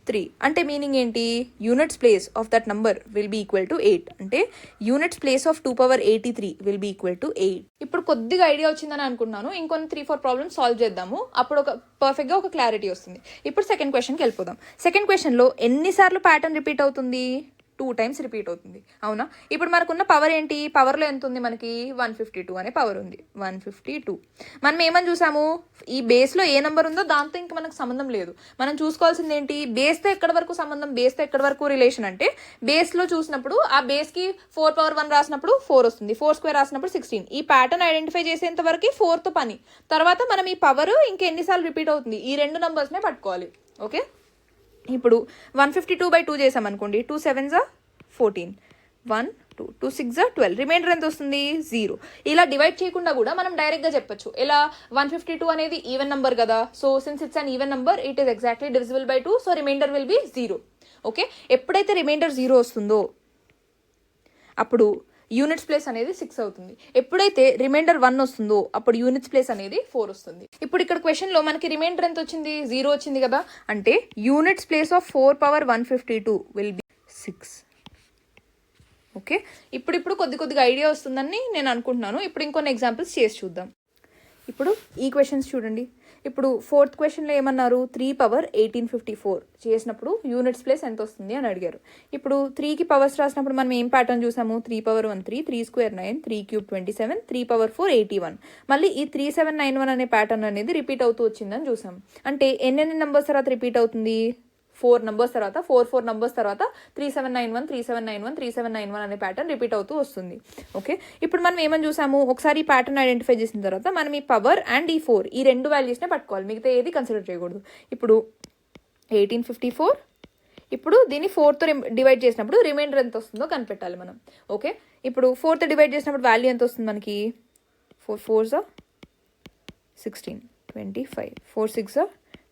3. అంటే మీనింగ్ ఏంటి, units place of that number will be equal to 8. అంటే units place of 2 power 83 will be equal to 8. ఇప్పుడు కొద్దిగా ఐడియా వచ్చిందని అనుకుంటున్నాను, ఇంకొన్ని 3-4 ప్రాబ్లమ్స్ సాల్వ్ చేద్దాము, అప్పుడు పర్ఫెక్ట్గా ఒక క్లారిటీ వస్తుంది. ఇప్పుడు సెకండ్ క్వశ్చన్కి వెళ్ళిపోదాం. సెకండ్ క్వశ్చన్లో ఎన్నిసార్లు ప్యాటర్న్ రిపీట్ అవుతుంది, 2 టైమ్స్ రిపీట్ అవుతుంది అవునా. ఇప్పుడు మనకున్న పవర్ ఏంటి, పవర్లో ఎంత ఉంది మనకి, 152 అనే పవర్ ఉంది, 152. మనం ఏమని చూసాము, ఈ బేస్లో ఏ నెంబర్ ఉందో దాంతో ఇంకా మనకు సంబంధం లేదు. మనం చూసుకోవాల్సింది ఏంటి, బేస్తో ఎక్కడి వరకు సంబంధం, బేస్తో ఎక్కడి వరకు రిలేషన్ అంటే, బేస్లో చూసినప్పుడు ఆ బేస్కి 4 పవర్ 1 రాసినప్పుడు 4 వస్తుంది, 4 స్క్వేర్ రాసినప్పుడు 16. ఈ ప్యాటర్న్ ఐడెంటిఫై చేసేంత వరకు 4తో పని. తర్వాత మనం ఈ పవర్ ఇంకెన్నిసార్లు రిపీట్ అవుతుంది, ఈ 2 నంబర్స్నే పట్టుకోవాలి. ఓకే ఇప్పుడు 152/2 చేసామనుకోండి, 2 7s 14, 1 2 2 6 12, రిమైండర్ ఎంత వస్తుంది, 0. ఇలా డివైడ్ చేయకుండా కూడా మనం డైరెక్ట్గా చెప్పొచ్చు. ఇలా 152 అనేది ఈవెన్ నెంబర్ కదా, so since it's an even number it is exactly divisible by 2, so remainder will be 0. Okay ఎప్పుడైతే రిమైండర్ 0 వస్తుందో అప్పుడు యూనిట్స్ ప్లేస్ అనేది 6 అవుతుంది. ఎప్పుడైతే రిమైండర్ 1 వస్తుందో అప్పుడు యూనిట్స్ ప్లేస్ అనేది 4 వస్తుంది. ఇప్పుడు ఇక్కడ క్వశ్చన్లో మనకి రిమైండర్ ఎంత వచ్చింది, 0 వచ్చింది కదా, అంటే units place of 4 power 152 will be 6. Okay ఇప్పుడు కొద్దిగా ఐడియా వస్తుందని నేను అనుకుంటున్నాను. ఇప్పుడు ఇంకొన్ని ఎగ్జాంపుల్స్ చేసి చూద్దాం. ఇప్పుడు ఈ క్వశ్చన్స్ చూడండి. ఇప్పుడు ఫోర్త్ క్వశ్చన్లో ఏమన్నారు 3 పవర్ 1854 చేసినప్పుడు యూనిట్స్ ప్లేస్ ఎంత వస్తుంది అని అడిగారు. ఇప్పుడు 3కి పవర్స్ రాసినప్పుడు మనం ఏం ప్యాటర్న్ చూసాము 3 పవర్ 1 3 3 స్క్వేర్ 9 3 క్యూబ్ 27 3 పవర్ 4 81. మళ్ళీ ఈ 3791 అనే ప్యాటర్న్ అనేది రిపీట్ అవుతూ వచ్చిందని చూసాం. అంటే ఎన్ని నెంబర్స్ తర్వాత రిపీట్ అవుతుంది 4 నెంబర్స్ తర్వాత 4 నెంబర్స్ తర్వాత 3791 3791 3791 అనే ప్యాటర్న్ రిపీట్ అవుతూ వస్తుంది. ఓకే, ఇప్పుడు మనం ఏమని చూసాము ఒకసారి ఈ ప్యాటర్న్ ఐడెంటిఫై చేసిన తర్వాత మనం ఈ పవర్ అండ్ ఈ 4 ఈ రెండు వాల్యూస్నే పట్టుకోవాలి, మిగతా ఏది కన్సిడర్ చేయకూడదు. ఇప్పుడు 1854 ఇప్పుడు దీన్ని 4తో డివైడ్ చేసినప్పుడు రిమైండర్ ఎంత వస్తుందో కనిపెట్టాలి మనం. ఓకే, ఇప్పుడు 4తో డివైడ్ చేసినప్పుడు వాల్యూ ఎంత వస్తుంది మనకి 4 4s 16 25 4 6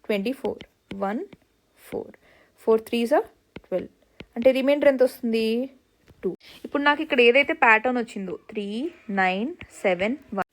24 1 4 4 3s 12 అంటే రిమైండర్ ఎంత వస్తుంది 2. ఇప్పుడు నాకు ఇక్కడ ఏదైతే ప్యాటర్న్ వచ్చిందో 3 9 7 1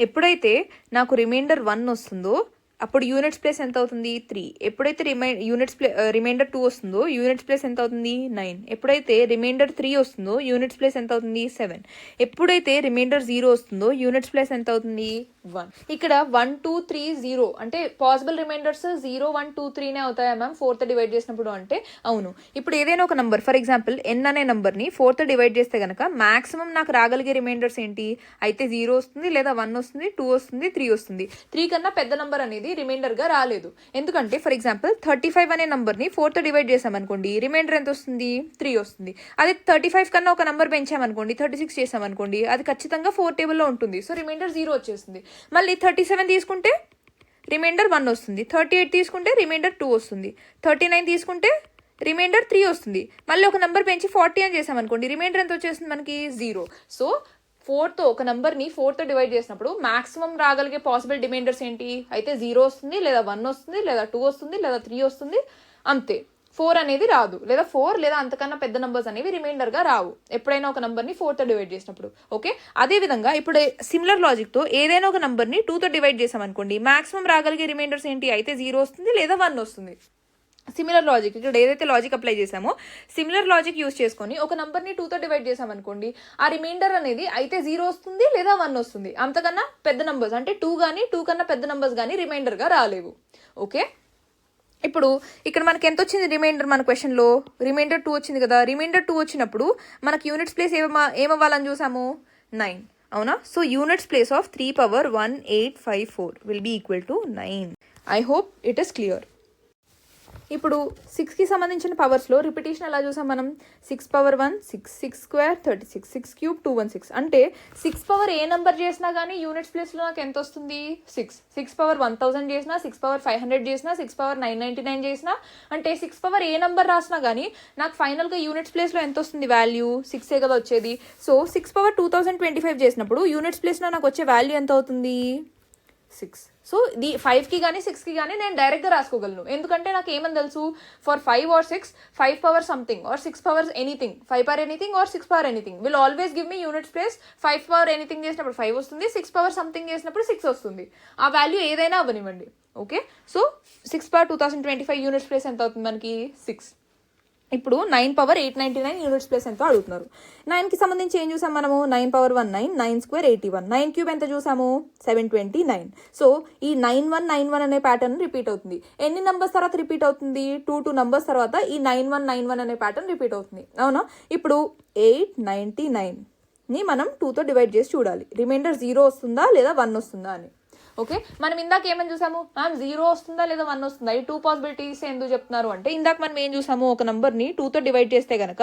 ఎప్పుడైతే నాకు రిమైండర్ 1 వస్తుందో అప్పుడు యూనిట్స్ ప్లేస్ ఎంత అవుతుంది 3. ఎప్పుడైతే రిమైండర్ 2 వస్తుందో యూనిట్స్ ప్లేస్ ఎంత అవుతుంది 9. ఎప్పుడైతే రిమైండర్ 3 వస్తుందో యూనిట్స్ ప్లేస్ ఎంత అవుతుంది 7. ఎప్పుడైతే రిమైండర్ 0 వస్తుందో యూనిట్స్ ప్లేస్ ఎంత అవుతుంది 1. ఇక్కడ 1 2 3 0 అంటే పాసిబుల్ రిమైండర్స్ 0 1 2 3నే అవుతాయా మ్యామ్ 4తో డివైడ్ చేసినప్పుడు అంటే అవును. ఇప్పుడు ఏదైనా ఒక నంబర్ ఫర్ ఎగ్జాంపుల్ n అనే నంబర్ని 4తో డివైడ్ చేస్తే కనుక మాక్సిమం నాకు రాగలిగే రిమైండర్స్ ఏంటి అయితే 0 వస్తుంది లేదా 1 వస్తుంది 2 వస్తుంది 3 వస్తుంది. 3 కన్నా పెద్ద నంబర్ అనేది రిమైండర్ గా రాలేదు. ఎందుకంటే ఫర్ ఎగ్జాంపుల్ 35 అనే నంబర్ని 4తో డివైడ్ చేసామనుకోండి రిమైండర్ ఎంత వస్తుంది 3 వస్తుంది. అదే 35 కన్నా ఒక నంబర్ పెంచామనుకోండి 36 చేసామనుకోండి అది ఖచ్చితంగా 4 టేబుల్లో ఉంటుంది. సో రిమైండర్ 0 వచ్చేస్తుంది. మళ్ళీ 37 తీసుకుంటే రిమైండర్ 1 వస్తుంది. 38 తీసుకుంటే రిమైండర్ 2 వస్తుంది. 39 తీసుకుంటే రిమైండర్ 3 వస్తుంది. మళ్ళీ ఒక నెంబర్ పెంచి 40 అని చేసామనుకోండి రిమైండర్ ఎంత వచ్చేస్తుంది మనకి 0. సో 4తో ఒక నెంబర్ని 4తో డివైడ్ చేసినప్పుడు మాక్సిమం రాగలిగే పాసిబుల్ రిమైండర్స్ ఏంటి అయితే 0 వస్తుంది లేదా 1 వస్తుంది లేదా 2 వస్తుంది లేదా 3 వస్తుంది అంతే. 4 అనేది రాదు లేదా 4 లేదా అంతకన్నా పెద్ద నెంబర్స్ అనేవి రిమైండర్గా రావు ఎప్పుడైనా ఒక నెంబర్ని 4తో డివైడ్ చేసినప్పుడు. ఓకే, అదేవిధంగా ఇప్పుడు సిమిలర్ లాజిక్తో ఏదైనా ఒక నెంబర్ని 2తో డివైడ్ చేసామనుకోండి మాక్సిమం రాగలిగే రిమైండర్స్ ఏంటి అయితే 0 వస్తుంది లేదా 1 వస్తుంది. సిమిలర్ లాజిక్ ఇక్కడ ఏదైతే లాజిక్ అప్లై చేసామో సిమిలర్ లాజిక్ యూజ్ చేసుకొని ఒక నంబర్ని 2తో డివైడ్ చేసామనుకోండి ఆ రిమైండర్ అనేది అయితే 0 వస్తుంది లేదా 1 వస్తుంది. అంతకన్నా పెద్ద నంబర్స్ అంటే 2 కానీ 2 కన్నా పెద్ద నంబర్స్ కానీ రిమైండర్గా రాలేవు. ఓకే, ఇప్పుడు ఇక్కడ మనకి ఎంత వచ్చింది రిమైండర్ మన క్వశ్చన్లో రిమైండర్ 2 వచ్చింది కదా. రిమైండర్ 2 వచ్చినప్పుడు మనకి యూనిట్స్ ప్లేస్ ఏమవ్వాలని చూసాము 9 అవునా. So units place of 3 power 1854 will be equal to 9. I hope it is clear. ఇప్పుడు 6కి సంబంధించిన పవర్స్లో రిపిటేషన్ ఎలా చూసాం మనం 6 పవర్ 1 6 6 స్క్వేర్ 36 6 క్యూబ్ 216 అంటే 6 పవర్ ఏ నెంబర్ చేసినా కానీ యూనిట్స్ ప్లేస్లో నాకు ఎంత వస్తుంది 6. 6 పవర్ 1000 చేసినా 6 పవర్ 500 చేసినా 6 పవర్ 999 చేసినా అంటే 6 పవర్ ఏ నెంబర్ రాసినా కానీ నాకు ఫైనల్గా యూనిట్స్ ప్లేస్లో ఎంత వస్తుంది వాల్యూ 6ఏ కదా వచ్చేది. సో 6 పవర్ 2025 చేసినప్పుడు యూనిట్స్ ప్లేస్లో నాకు వచ్చే వాల్యూ ఎంత అవుతుంది 6. సో ఇది 5కి కానీ 6కి కానీ నేను డైరెక్ట్గా రాసుకోగలను ఎందుకంటే నాకు ఏమని తెలుసు for 5 or 6 5 power something or 6 power anything 5 power anything or 6 power anything will always give me units place. 5 power anything చేసినప్పుడు 5 వస్తుంది 6 పవర్ సంథింగ్ చేసినప్పుడు 6 వస్తుంది. ఆ వాల్యూ ఏదైనా అవ్వనివ్వండి. Okay, so 6 power 2025 units place ఎంత అవుతుంది మనకి 6. ఇప్పుడు 9 పవర్ 899 యూనిట్స్ ప్లేస్ ఎంతో అడుగుతున్నారు. 9కి సంబంధించి ఏం చూసాం మనము 9 పవర్ 1 9 9 స్క్వేర్ 81 9 క్యూబ్ ఎంత చూసాము 729. సో ఈ 9191 అనే ప్యాటర్న్ రిపీట్ అవుతుంది. ఎన్ని నంబర్స్ తర్వాత రిపీట్ అవుతుంది 2 నంబర్స్ తర్వాత ఈ 9191 అనే ప్యాటర్న్ రిపీట్ అవుతుంది అవునా. ఇప్పుడు 899ని మనం 2తో డివైడ్ చేసి చూడాలి రిమైండర్ 0 వస్తుందా లేదా 1 వస్తుందా అని. ఓకే, మనం ఇందాక ఏమని చూసాము మ్యామ్ 0 వస్తుందా లేదా 1 వస్తుందా ఈ 2 పాసిబిలిటీస్ ఎందుకు చెప్తున్నారు అంటే ఇందాక మనం ఏం చూసాము ఒక నంబర్ని 2తో డివైడ్ చేస్తే కనుక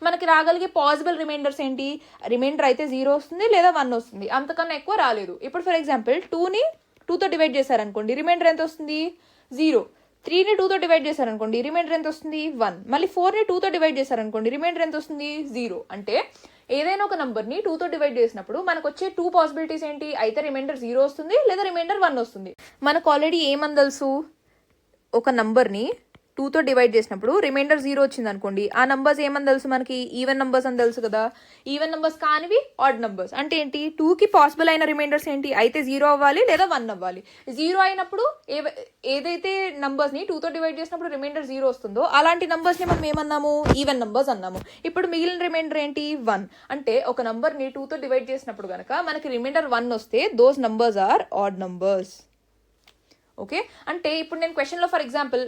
మనకి రాగలిగే పాసిబుల్ రిమైండర్స్ ఏంటి రిమైండర్ అయితే 0 వస్తుంది లేదా 1 వస్తుంది అంతకన్నా ఎక్కువ రాలేదు. ఇప్పుడు ఫర్ ఎగ్జాంపుల్ 2ని 2తో డివైడ్ చేశారనుకోండి రిమైండర్ ఎంత వస్తుంది 0. 3ని 2తో డివైడ్ చేశారనుకోండి రిమైండర్ ఎంత వస్తుంది 1. మళ్ళీ 4ని 2తో డివైడ్ చేశారనుకోండి రిమైండర్ ఎంత వస్తుంది 0. అంటే ఏదైనా ఒక నంబర్ని 2తో డివైడ్ చేసినప్పుడు మనకు వచ్చే 2 పాసిబిలిటీస్ ఏంటి అయితే రిమైండర్ 0 వస్తుంది లేదా రిమైండర్ 1 వస్తుంది. మనకు ఆల్రెడీ ఏమని తెలుసు ఒక నంబర్ని 2తో డివైడ్ చేసినప్పుడు రిమైండర్ 0 వచ్చింది అనుకోండి ఆ నంబర్స్ ఏమని తెలుసు మనకి ఈవెన్ నంబర్స్ అని తెలుసు కదా. ఈవెన్ నంబర్స్ కానివి ఆడ్ నంబర్స్ అంటే ఏంటి 2కి పాసిబుల్ అయిన రిమైండర్స్ ఏంటి అయితే 0 అవ్వాలి లేదా 1 అవ్వాలి. 0 అయినప్పుడు ఏదైతే నంబర్స్ని 2తో డివైడ్ చేసినప్పుడు రిమైండర్ 0 వస్తుందో అలాంటి నంబర్స్ని మనం ఏమన్నాము ఈవెన్ నంబర్స్ అన్నాము. ఇప్పుడు మిగిలిన రిమైండర్ ఏంటి 1 అంటే ఒక నంబర్ని 2తో డివైడ్ చేసినప్పుడు కనుక మనకి రిమైండర్ 1 వస్తే those numbers are odd numbers. Okay, అంటే ఇప్పుడు నేను క్వశ్చన్లో ఫర్ ఎగ్జాంపుల్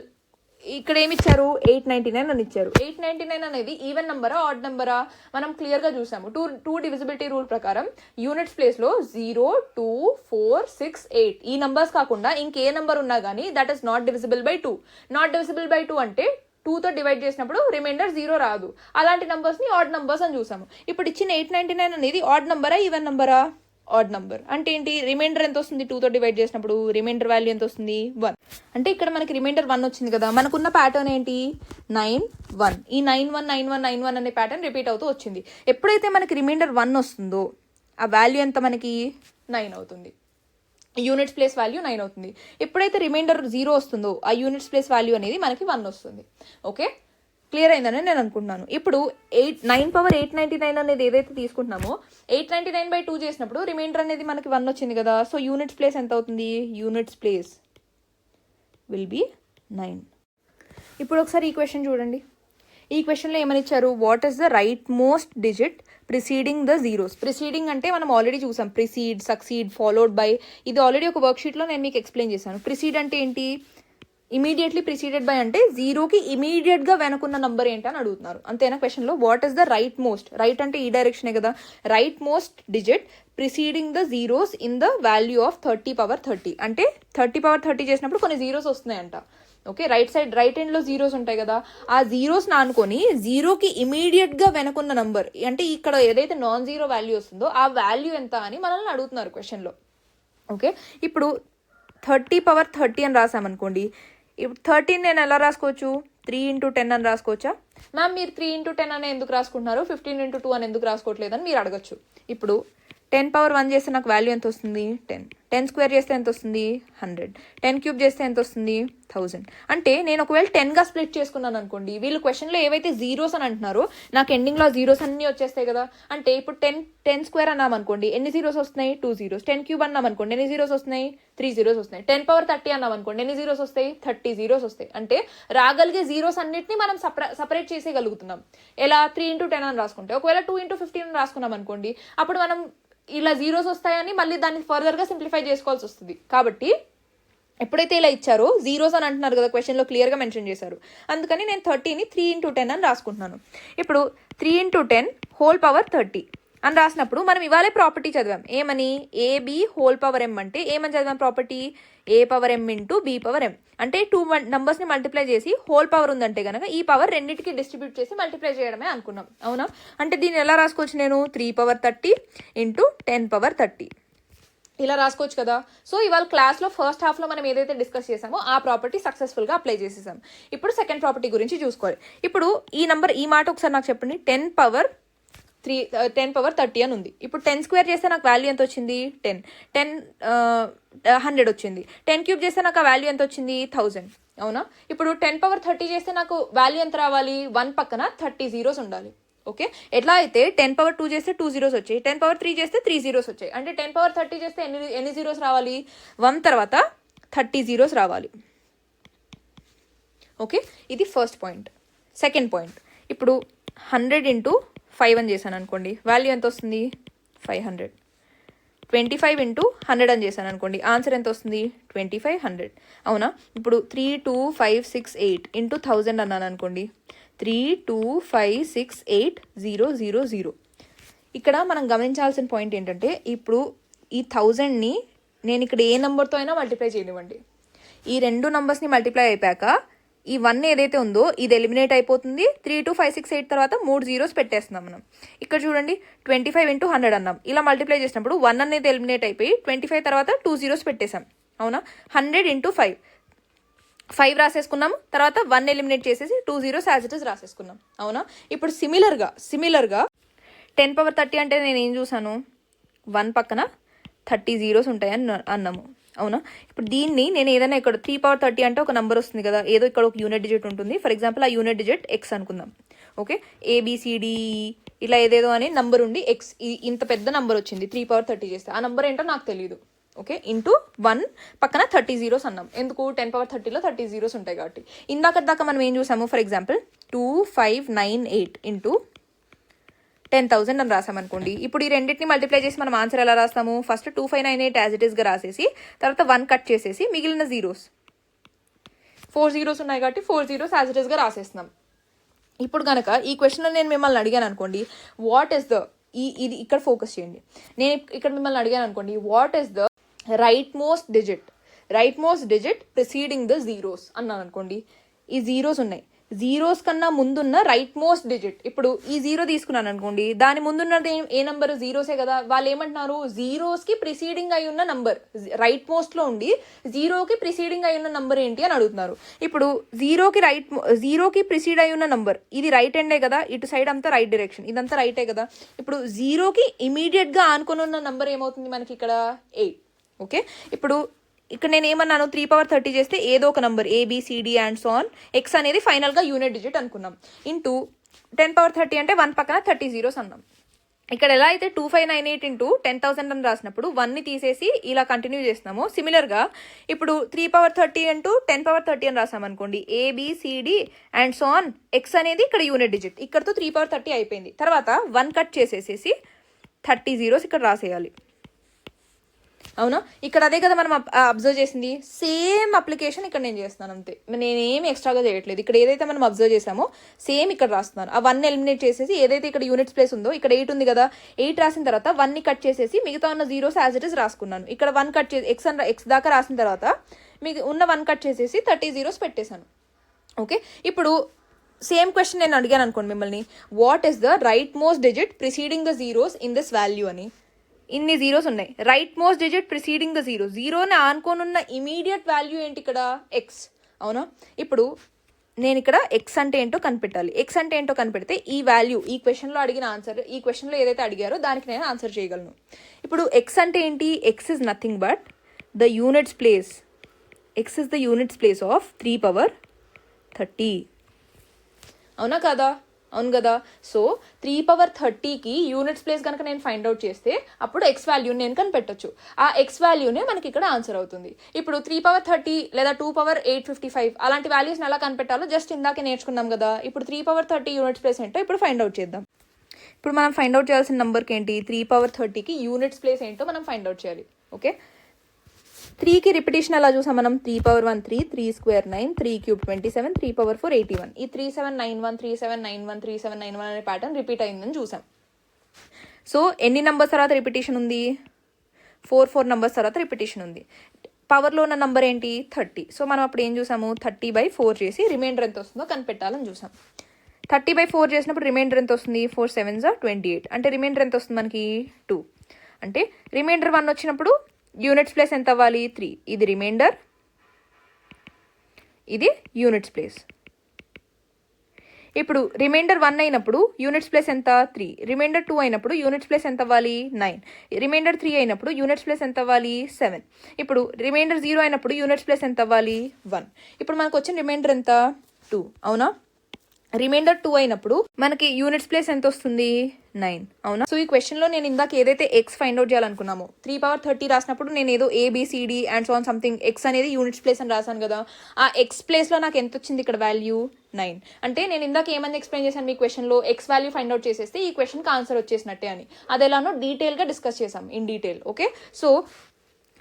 ఇక్కడ ఏమి ఇచ్చారు 899 అని ఇచ్చారు. 899 అనేది ఈవెన్ నెంబరా ఆడ్ నెంబరా మనం క్లియర్గా చూసాము. టూ డివిజిబిలిటీ రూల్ ప్రకారం యూనిట్స్ ప్లేస్లో 0, 2, 4, 6, 8 ఈ నంబర్స్ కాకుండా ఇంకే నెంబర్ ఉన్నా కానీ that is not divisible by 2. Not divisible by 2 అంటే 2తో డివైడ్ చేసినప్పుడు రిమైండర్ 0 రాదు. అలాంటి నంబర్స్ని ఆడ్ నంబర్స్ అని చూసాము. ఇప్పుడు ఇచ్చిన 899 అనేది ఆడ్ నెంబరా ఈవెన్ నెంబరా? Odd number. అంటే ఏంటి, రిమైండర్ ఎంత వస్తుంది 2తో డివైడ్ చేసినప్పుడు? రిమైండర్ వాల్యూ ఎంత వస్తుంది? 1. అంటే ఇక్కడ మనకి రిమైండర్ 1 వచ్చింది కదా. మనకున్న ప్యాటర్న్ ఏంటి? 9, 1. ఈ 919191 అనే ప్యాటర్న్ రిపీట్ అవుతూ వచ్చింది. ఎప్పుడైతే మనకి రిమైండర్ 1 వస్తుందో ఆ వాల్యూ ఎంత మనకి 9 అవుతుంది. యూనిట్స్ ప్లేస్ వాల్యూ 9 అవుతుంది. ఎప్పుడైతే రిమైండర్ 0 వస్తుందో ఆ యూనిట్స్ ప్లేస్ వాల్యూ అనేది మనకి 1 వస్తుంది. ఓకే, క్లియర్ అయిందని నేను అనుకుంటున్నాను. ఇప్పుడు 9 అనేది ఏదైతే తీసుకుంటున్నామో 899/2 చేసినప్పుడు రిమైండర్ అనేది మనకి 1 వచ్చింది కదా. సో యూనిట్స్ ప్లేస్ ఎంత అవుతుంది? Units place will be 9. ఇప్పుడు ఒకసారి ఈ క్వశ్చన్ చూడండి. ఈ క్వశ్చన్లో ఏమని ఇచ్చారు? What is the right most digit preceding the zeros. Preceding అంటే మనం ఆల్రెడీ చూసాం, ప్రిసీడ్, సక్సీడ్, ఫాలోడ్ బై. ఇది ఆల్రెడీ ఒక వర్క్షీట్లో నేను మీకు ఎక్స్ప్లెయిన్ చేశాను. ప్రిసీడ్ అంటే ఏంటి? ఇమీడియట్లీ ప్రిసీడెడ్ బై అంటే 0కి ఇమీడియట్గా వెనుకున్న నంబర్ ఏంటి అని అడుగుతున్నారు. అంతేనా క్వశ్చన్లో? What is the right most, right అంటే ఈ డైరెక్షనే కదా, right most digit preceding the zeros in the value of 30^30. అంటే 30^30 చేసినప్పుడు కొన్ని జీరోస్ వస్తున్నాయంట. ఓకే, రైట్ సైడ్ రైట్ హ్యాండ్లో జీరోస్ ఉంటాయి కదా, ఆ జీరోస్ని అనుకొని 0కి ఇమీడియట్గా వెనుకున్న నంబర్ అంటే ఇక్కడ ఏదైతే నాన్ జీరో వాల్యూ వస్తుందో ఆ వాల్యూ ఎంత అని మనల్ని అడుగుతున్నారు క్వశ్చన్లో. ఓకే, ఇప్పుడు 30^30 అని రాసామనుకోండి. ఇప్పుడు 13 నేను ఎలా రాసుకోవచ్చు? 3×10 అని రాసుకోవచ్చా? మ్యామ్ మీరు 3×10 అని ఎందుకు రాసుకుంటున్నారు, 15×2 అని ఎందుకు రాసుకోవట్లేదని మీరు అడగచ్చు. ఇప్పుడు 10^1 చేస్తే నాకు వాల్యూ ఎంత వస్తుంది? 10. 10 స్క్వేర్ చేస్తే ఎంత వస్తుంది? 100. 10 క్యూబ్ చేస్తే ఎంత వస్తుంది? 1000. అంటే నేను ఒకవేళ 10గా స్ప్లిట్ చేసుకున్నాను అనుకోండి, వీళ్ళు క్వశ్చన్లో ఏవైతే జీరోస్ అని అంటున్నారో నాకు ఎండింగ్లో జీరోస్ అన్నీ వచ్చేస్తాయి కదా. అంటే ఇప్పుడు 10 స్క్వేర్ అన్నామనుకోండి, ఎన్ని జీరోస్ వస్తున్నాయి? 2 జీరోస్. 10 క్యూబ్ అన్నామనుకోండి, ఎన్ని జీరోస్ వస్తున్నాయి? 3 జీరోస్ వస్తున్నాయి. 10^30 అన్నామనుకోండి, ఎన్ని జీరోస్ వస్తాయి? 30 జీరోస్ వస్తాయి. అంటే రాగలిగే జీరోస్ అన్నిటిని మనం సపరేట్ చేసేయగలుగుతున్నాం. ఎలా? 3×10 అని రాసుకుంటే. ఒకవేళ 2×15 అని రాసుకున్నాం అనుకోండి, అప్పుడు మనం ఇలా జీరోస్ వస్తాయని మళ్ళీ దాన్ని ఫర్దర్గా సింప్లిఫై చేసుకోవాల్సి వస్తుంది. కాబట్టి ఎప్పుడైతే ఇలా ఇచ్చారో జీరోస్ అని అంటున్నారు కదా, క్వశ్చన్లో క్లియర్గా మెన్షన్ చేశారు. అందుకని నేను 30ని 3×10 అని రాసుకుంటున్నాను. ఇప్పుడు 3×10^30 అని రాసినప్పుడు మనం ఇవాళే ప్రాపర్టీ చదివాం. ఏమని? AB^m అంటే ఏమని చదివాం ప్రాపర్టీ? A^m × B^m. అంటే 2 నంబర్స్ని మల్టిప్లై చేసి హోల్ పవర్ ఉందంటే కనుక ఈ పవర్ రెండింటికి డిస్ట్రిబ్యూట్ చేసి మల్టిప్లై చేయడమే అనుకున్నాం. అవునా? అంటే దీన్ని ఎలా రాసుకోవచ్చు నేను? 3^30 × 10^30 ఇలా రాసుకోవచ్చు కదా. సో ఇవాళ క్లాస్లో ఫస్ట్ హాఫ్లో మనం ఏదైతే డిస్కస్ చేసామో ఆ ప్రాపర్టీ సక్సెస్ఫుల్గా అప్లై చేసేసాం. ఇప్పుడు సెకండ్ ప్రాపర్టీ గురించి చూసుకోవాలి. ఇప్పుడు ఈ మాట ఒకసారి నాకు చెప్పండి. 10^30 అని ఉంది. ఇప్పుడు 10 స్క్వేర్ చేస్తే నాకు వాల్యూ ఎంత వచ్చింది? 10. 100 వచ్చింది. 10 క్యూబ్ చేస్తే నాకు ఆ వాల్యూ ఎంత వచ్చింది? 1000. అవునా? ఇప్పుడు 10^30 చేస్తే నాకు వాల్యూ ఎంత రావాలి? 1 పక్కన 30 జీరోస్ ఉండాలి. ఓకే, ఎట్లా అయితే 10^2 చేస్తే 2 జీరోస్ వచ్చాయి, 10^3 చేస్తే 3 జీరోస్ వచ్చాయి. అంటే 10^30 చేస్తే ఎన్ని జీరోస్ రావాలి? 1 తర్వాత 30 జీరోస్ రావాలి. ఓకే, ఇది ఫస్ట్ పాయింట్. సెకండ్ పాయింట్, ఇప్పుడు 100×5 అని చేశాను అనుకోండి, వాల్యూ ఎంత వస్తుంది? 500. 25×100 అని చేశాను అనుకోండి, ఆన్సర్ ఎంత వస్తుంది? 2500. అవునా? ఇప్పుడు 3, 2, 5, 6, 8 × 1000 అన్నాను అనుకోండి, 3, 2, 5, 6, 8, 0, 0, 0. ఇక్కడ మనం గమనించాల్సిన పాయింట్ ఏంటంటే, ఇప్పుడు ఈ 1000ని నేను ఇక్కడ ఏ నెంబర్తో అయినా మల్టిప్లై చేయనివ్వండి. ఈ రెండు నెంబర్స్ని మల్టిప్లై అయిపోయాక ఈ 1 ఏదైతే ఉందో ఇది ఎలిమినేట్ అయిపోతుంది. 3, 2, 5, 6, 8 తర్వాత 3 జీరోస్ పెట్టేస్తున్నాం మనం. ఇక్కడ చూడండి, 25×100 అన్నాం. ఇలా మల్టిప్లై చేసినప్పుడు 1 అనేది ఎలిమినేట్ అయిపోయి 25 తర్వాత 2 జీరోస్ పెట్టేసాం. అవునా? 100×5 5 రాసేసుకున్నాము. తర్వాత 1 ఎలిమినేట్ చేసేసి 2 జీరోస్ యాజ్ ఇట్ ఇస్ రాసేసుకున్నాం. అవునా? ఇప్పుడు సిమిలర్గా 10^30 అంటే నేను ఏం చూసాను? 1 పక్కన 30 జీరోస్ ఉంటాయని అన్నాము. అవునా? ఇప్పుడు దీన్ని నేను ఏదైనా ఇక్కడ 3^30 అంటే ఒక నెంబర్ వస్తుంది కదా, ఏదో ఇక్కడ ఒక యూనిట్ డిజిట్ ఉంటుంది. ఫర్ ఎగ్జాంపుల్ ఆ యూనిట్ డిజిట్ ఎక్స్ అనుకుందాం. ఓకే, ABCD ఇలా ఏదేదో అని నెంబర్ ఉండి ఎక్స్ ఇంత పెద్ద నెంబర్ వచ్చింది 3^30 చేస్తే. ఆ నెంబర్ ఏంటో నాకు తెలియదు. ఓకే, ×1 పక్కన 30 జీరోస్ అన్నాం. ఎందుకు? 10^30లో 30 జీరోస్ ఉంటాయి కాబట్టి. దాకా మనం ఏం చూసాము? ఫర్ ఎగ్జాంపుల్ 2598 10,000 అని రాసామనుకోండి. ఇప్పుడు ఈ రెండింటిని మల్టిప్లై చేసి మనం ఆన్సర్ ఎలా రాస్తాము? ఫస్ట్ 2598 యాజ్ ఇట్ ఈస్గా రాసేసి తర్వాత 1 కట్ చేసేసి మిగిలిన జీరోస్ 4 జీరోస్ ఉన్నాయి కాబట్టి 4 జీరోస్ యాజ్ ఇట్ ఈస్గా రాసేస్తున్నాం. ఇప్పుడు కనుక ఈ క్వశ్చన్లో నేను మిమ్మల్ని అడిగాను అనుకోండి, వాట్ ఈస్ ద ఇది ఇక్కడ ఫోకస్ చేయండి. నేను ఇక్కడ మిమ్మల్ని అడిగాను అనుకోండి, what is the right most digit preceding the zeros అన్నాను అనుకోండి. ఈ జీరోస్ ఉన్నాయి, జీరోస్ కన్నా ముందున్న రైట్ మోస్ట్ డిజిట్. ఇప్పుడు ఈ జీరో తీసుకున్నాను అనుకోండి, దాని ముందున్నది ఏ నంబర్? జీరోసే కదా. వాళ్ళు ఏమంటున్నారు? జీరోస్కి ప్రిసీడింగ్ అయి ఉన్న నంబర్ రైట్ మోస్ట్లో ఉండి జీరోకి ప్రిసీడింగ్ అయి ఉన్న నంబర్ ఏంటి అని అడుగుతున్నారు. ఇప్పుడు జీరోకి ప్రిసీడ్ అయి ఉన్న నంబర్ ఇది రైట్ హ్యాండే కదా, ఇటు సైడ్ అంతా రైట్ డైరెక్షన్, ఇదంతా రైటే కదా. ఇప్పుడు జీరోకి ఇమీడియట్గా ఆనుకొని ఉన్న నంబర్ ఏమవుతుంది మనకి ఇక్కడ? 8. ఓకే, ఇప్పుడు ఇక్కడ నేను ఏమన్నాను? 3/30 చేస్తే ఏదో ఒక number ABCD and so on, X అనేది ఫైనల్గా యూనిట్ డిజిట్ అనుకున్నాం. ఇంటూ 10/30 అంటే 1 పక్కన 30 జీరోస్ అన్నాం. ఇక్కడ ఎలా అయితే 2598 ఇంటూ 10,000 అని రాసినప్పుడు 1ని తీసేసి ఇలా కంటిన్యూ చేస్తున్నాము, సిమిలర్గా ఇప్పుడు 3/30 ఇంటూ 10/30 అని రాసామనుకోండి, ABCD and so on, X అనేది ఇక్కడ యూనిట్ డిజిట్, ఇక్కడతో 3/30 అయిపోయింది. తర్వాత 1 కట్ చేసేసేసి 30 జీరోస్ ఇక్కడ రాసేయాలి. అవునా? ఇక్కడ అదే కదా మనం అబ్జర్వ్ చేసింది. సేమ్ అప్లికేషన్ ఇక్కడ నేను చేస్తున్నాను అంతే, నేనేమి ఎక్స్ట్రాగా చేయట్లేదు. ఇక్కడ ఏదైతే మనం అబ్జర్వ్ చేసామో సేమ్ ఇక్కడ రాస్తున్నాను. ఆ 1 ఎలిమినేట్ చేసేసి ఏదైతే ఇక్కడ యూనిట్స్ ప్లేస్ ఉందో, ఇక్కడ 8 ఉంది కదా, 8 రాసిన తర్వాత 1ని కట్ చేసేసి మిగతా ఉన్న జీరోస్ యాజ్ ఇట్ ఇస్ రాసుకున్నాను. ఇక్కడ 1 కట్ చేసి ఎక్స్ దాకా రాసిన తర్వాత మీకు ఉన్న 1 కట్ చేసేసి 30 జీరోస్ పెట్టేశాను. ఓకే, ఇప్పుడు సేమ్ క్వశ్చన్ నేను అడిగాను అనుకోండి మిమ్మల్ని, what is the right most digit preceding the zeros in this value అని. ఇన్ని జీరోస్ ఉన్నాయి, right most digit preceding the జీరోని ఆనుకోనున్న ఇమీడియట్ వాల్యూ ఏంటి ఇక్కడ? ఎక్స్. అవునా? ఇప్పుడు నేను ఇక్కడ ఎక్స్ అంటే ఏంటో కనిపెట్టాలి. ఎక్స్ అంటే ఏంటో కనిపెడితే ఈ వాల్యూ, ఈ క్వశ్చన్లో అడిగిన ఆన్సర్, ఈ క్వశ్చన్లో ఏదైతే అడిగారో దానికి నేను ఆన్సర్ చేయగలను. ఇప్పుడు ఎక్స్ అంటే ఏంటి? X is nothing but the units place. X is the units place of 3/30. అవునా కదా? అవును కదా. సో 3/30కి యూనిట్స్ ప్లేస్ కనుక నేను ఫైండ్ అవుట్ చేస్తే అప్పుడు ఎక్స్ వాల్యూని నేను కనిపెట్టొచ్చు. ఆ ఎక్స్ వాల్యూనే మనకి ఇక్కడ ఆన్సర్ అవుతుంది. ఇప్పుడు 3/30 లేదా 2/855 అలాంటి వాల్యూస్ని ఎలా కనిపెట్టాలో జస్ట్ ఇందాకే నేర్చుకున్నాం కదా. ఇప్పుడు 3/30 యూనిట్స్ ప్లేస్ ఏంటో ఇప్పుడు ఫైండ్ అవుట్ చేద్దాం. ఇప్పుడు మనం ఫైండ్ అవుట్ చేయాల్సిన నెంబర్కి ఏంటి? 3/30కి యూనిట్స్ ప్లేస్ ఏంటో మనం ఫైండ్ అవుట్ చేయాలి. ఓకే, 3కి రిపిటేషన్ ఎలా చూసాం మనం? 3/1 3, 3 స్క్వేర్ 9, 3 క్యూబ్ 27, 3/4 81. ఈ 3791 3791 3791 అనే ప్యాటర్న్ రిపీట్ అయిందని చూసాం. సో ఎన్ని నెంబర్స్ తర్వాత రిపిటేషన్ ఉంది? 4 నెంబర్స్ తర్వాత రిపిటేషన్ ఉంది. పవర్లో ఉన్న నెంబర్ ఏంటి? 30. సో మనం అప్పుడు ఏం చూసాము? 30/4 చేసి రిమైండర్ ఎంత వస్తుందో కనిపెట్టాలని చూసాం. 30/4 చేసినప్పుడు రిమైండర్ ఎంత వస్తుంది? 4 7s 28. అంటే రిమైండర్ ఎంత వస్తుంది మనకి? 2. అంటే రిమైండర్ 1 వచ్చినప్పుడు యూనిట్స్ ప్లేస్ ఎంత అవ్వాలి? 3. ఇది రిమైండర్, ఇది యూనిట్స్ ప్లేస్. ఇప్పుడు రిమైండర్ 1 అయినప్పుడు యూనిట్స్ ప్లేస్ ఎంత? 3. రిమైండర్ 2 అయినప్పుడు యూనిట్స్ ప్లేస్ ఎంత అవ్వాలి? 9. రిమైండర్ 3 అయినప్పుడు యూనిట్స్ ప్లేస్ ఎంత అవ్వాలి? 7. ఇప్పుడు రిమైండర్ 0 అయినప్పుడు యూనిట్స్ ప్లేస్ ఎంత అవ్వాలి? 1. ఇప్పుడు మనకు వచ్చిన రిమైండర్ ఎంత? 2. అవునా? రిమైండర్ 2 అయినప్పుడు మనకి యూనిట్స్ ప్లేస్ ఎంత వస్తుంది? 9. అవునా? సో ఈ క్వశ్చన్లో నేను ఇందాక ఏదైతే ఎక్స్ ఫైండ్ అవుట్ చేయాలనుకున్నామో 3/30 రాసినప్పుడు నేను ఏదో ABCD and so on something X అనేది యూనిట్స్ ప్లేస్ అని రాశాను కదా. ఆ ఎక్స్ ప్లేస్లో నాకు ఎంత వచ్చింది ఇక్కడ వాల్యూ? 9. అంటే నేను ఇందాక ఏమని ఎక్స్ప్లెయిన్ చేశాను మీ క్వశ్చన్లో? ఎక్స్ వాల్యూ ఫైండ్ అవుట్ చేసేస్తే ఈ క్వశ్చన్కి ఆన్సర్ వచ్చేసినట్టే అని. అది ఎలానో డీటెయిల్గా డిస్కస్ చేసాం ఇన్ డీటెయిల్. ఓకే, సో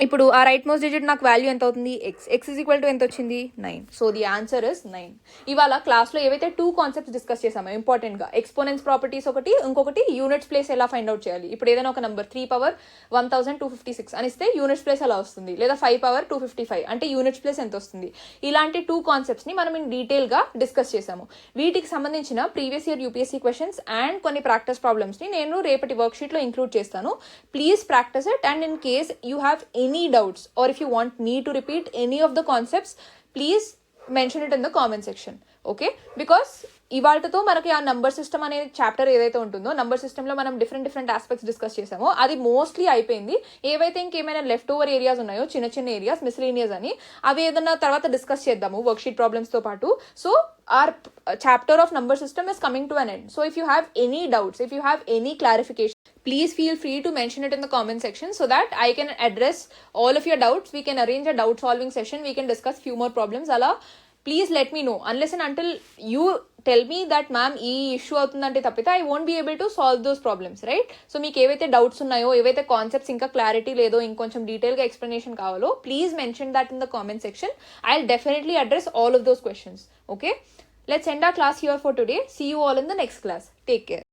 ఇప్పుడు ఆ రైట్ మోస్ట్ డిజిట్ నాకు వాల్యూ ఎంత అవుతుంది? ఎక్స్ ఈజ్ ఈక్వల్ టు ఎంత వచ్చింది? 9. So the answer is 9. ఇవాళ క్లాస్లో ఏవైతే 2 కాన్సెప్ట్స్ డిస్కస్ చేసామో ఇంపార్టెంట్గా, ఎక్స్పోనెన్స్ ప్రాపర్టీస్ ఒకటి, ఇంకొకటి యూనిట్స్ ప్లేస్ ఎలా ఫైండ్ అవుట్ చేయాలి. ఇప్పుడు ఏదైనా ఒక నెంబర్ 3/1256 అని ఇస్తే యూనిట్స్ ప్లేస్ ఎలా వస్తుంది, లేదా 5/255 అంటే యూనిట్స్ ప్లేస్ ఎంత వస్తుంది. ఇలాంటి 2 కాన్సెప్ట్స్ని మనం ఇన్ డీటెయిల్గా డిస్కస్ చేసాము. వీటికి సంబంధించిన previous year UPSC questions and కొన్ని ప్రాక్టీస్ ప్రాబ్లమ్స్ని నేను రేపటి వర్క్షీట్లో ఇంక్లూడ్ చేస్తాను. Please practice it, and in case you have any doubts or if you want me to repeat any of the concepts, please mention it in the comment section. Okay, because ఇవాళతో మనకి ఆ number system అనే chapter ఏదైతే ఉంటుందో, number సిస్టంలో మనం different aspects discuss చేసామో అది mostly అయిపోయింది. ఏవైతే ఇంకేమైనా లెఫ్ట్ ఓవర్ ఏరియాస్ ఉన్నాయో, చిన్న ఏరియాస్ మిస్లీనియస్ అని, అవి ఏదన్నా తర్వాత డిస్కస్ చేద్దాము వర్క్షీట్ ప్రాబ్లమ్స్తో పాటు. So our chapter of number system is coming to an end. So if you have any doubts, if you have any clarification, please feel free to mention it in the comment section so that I can address all of your doubts. We can arrange a doubt solving session. We can discuss few more problems. Ala please let me know. Unless and until you tell me that ma'am ఈ issue అవుతుందంటే తప్పితే I won't be able to solve those problems, right? So మీకు ఏవైతే doubts ఉన్నాయో, ఏవైతే concepts ఇంకా clarity లేదో, ఇంకొంచెం డీటెయిల్గా ఎక్స్ప్లెనేషన్ కావాలో, please mention that in the comment section. I will definitely address all of those questions. Okay, let's end our class here for today. See you all in the next class. Take care.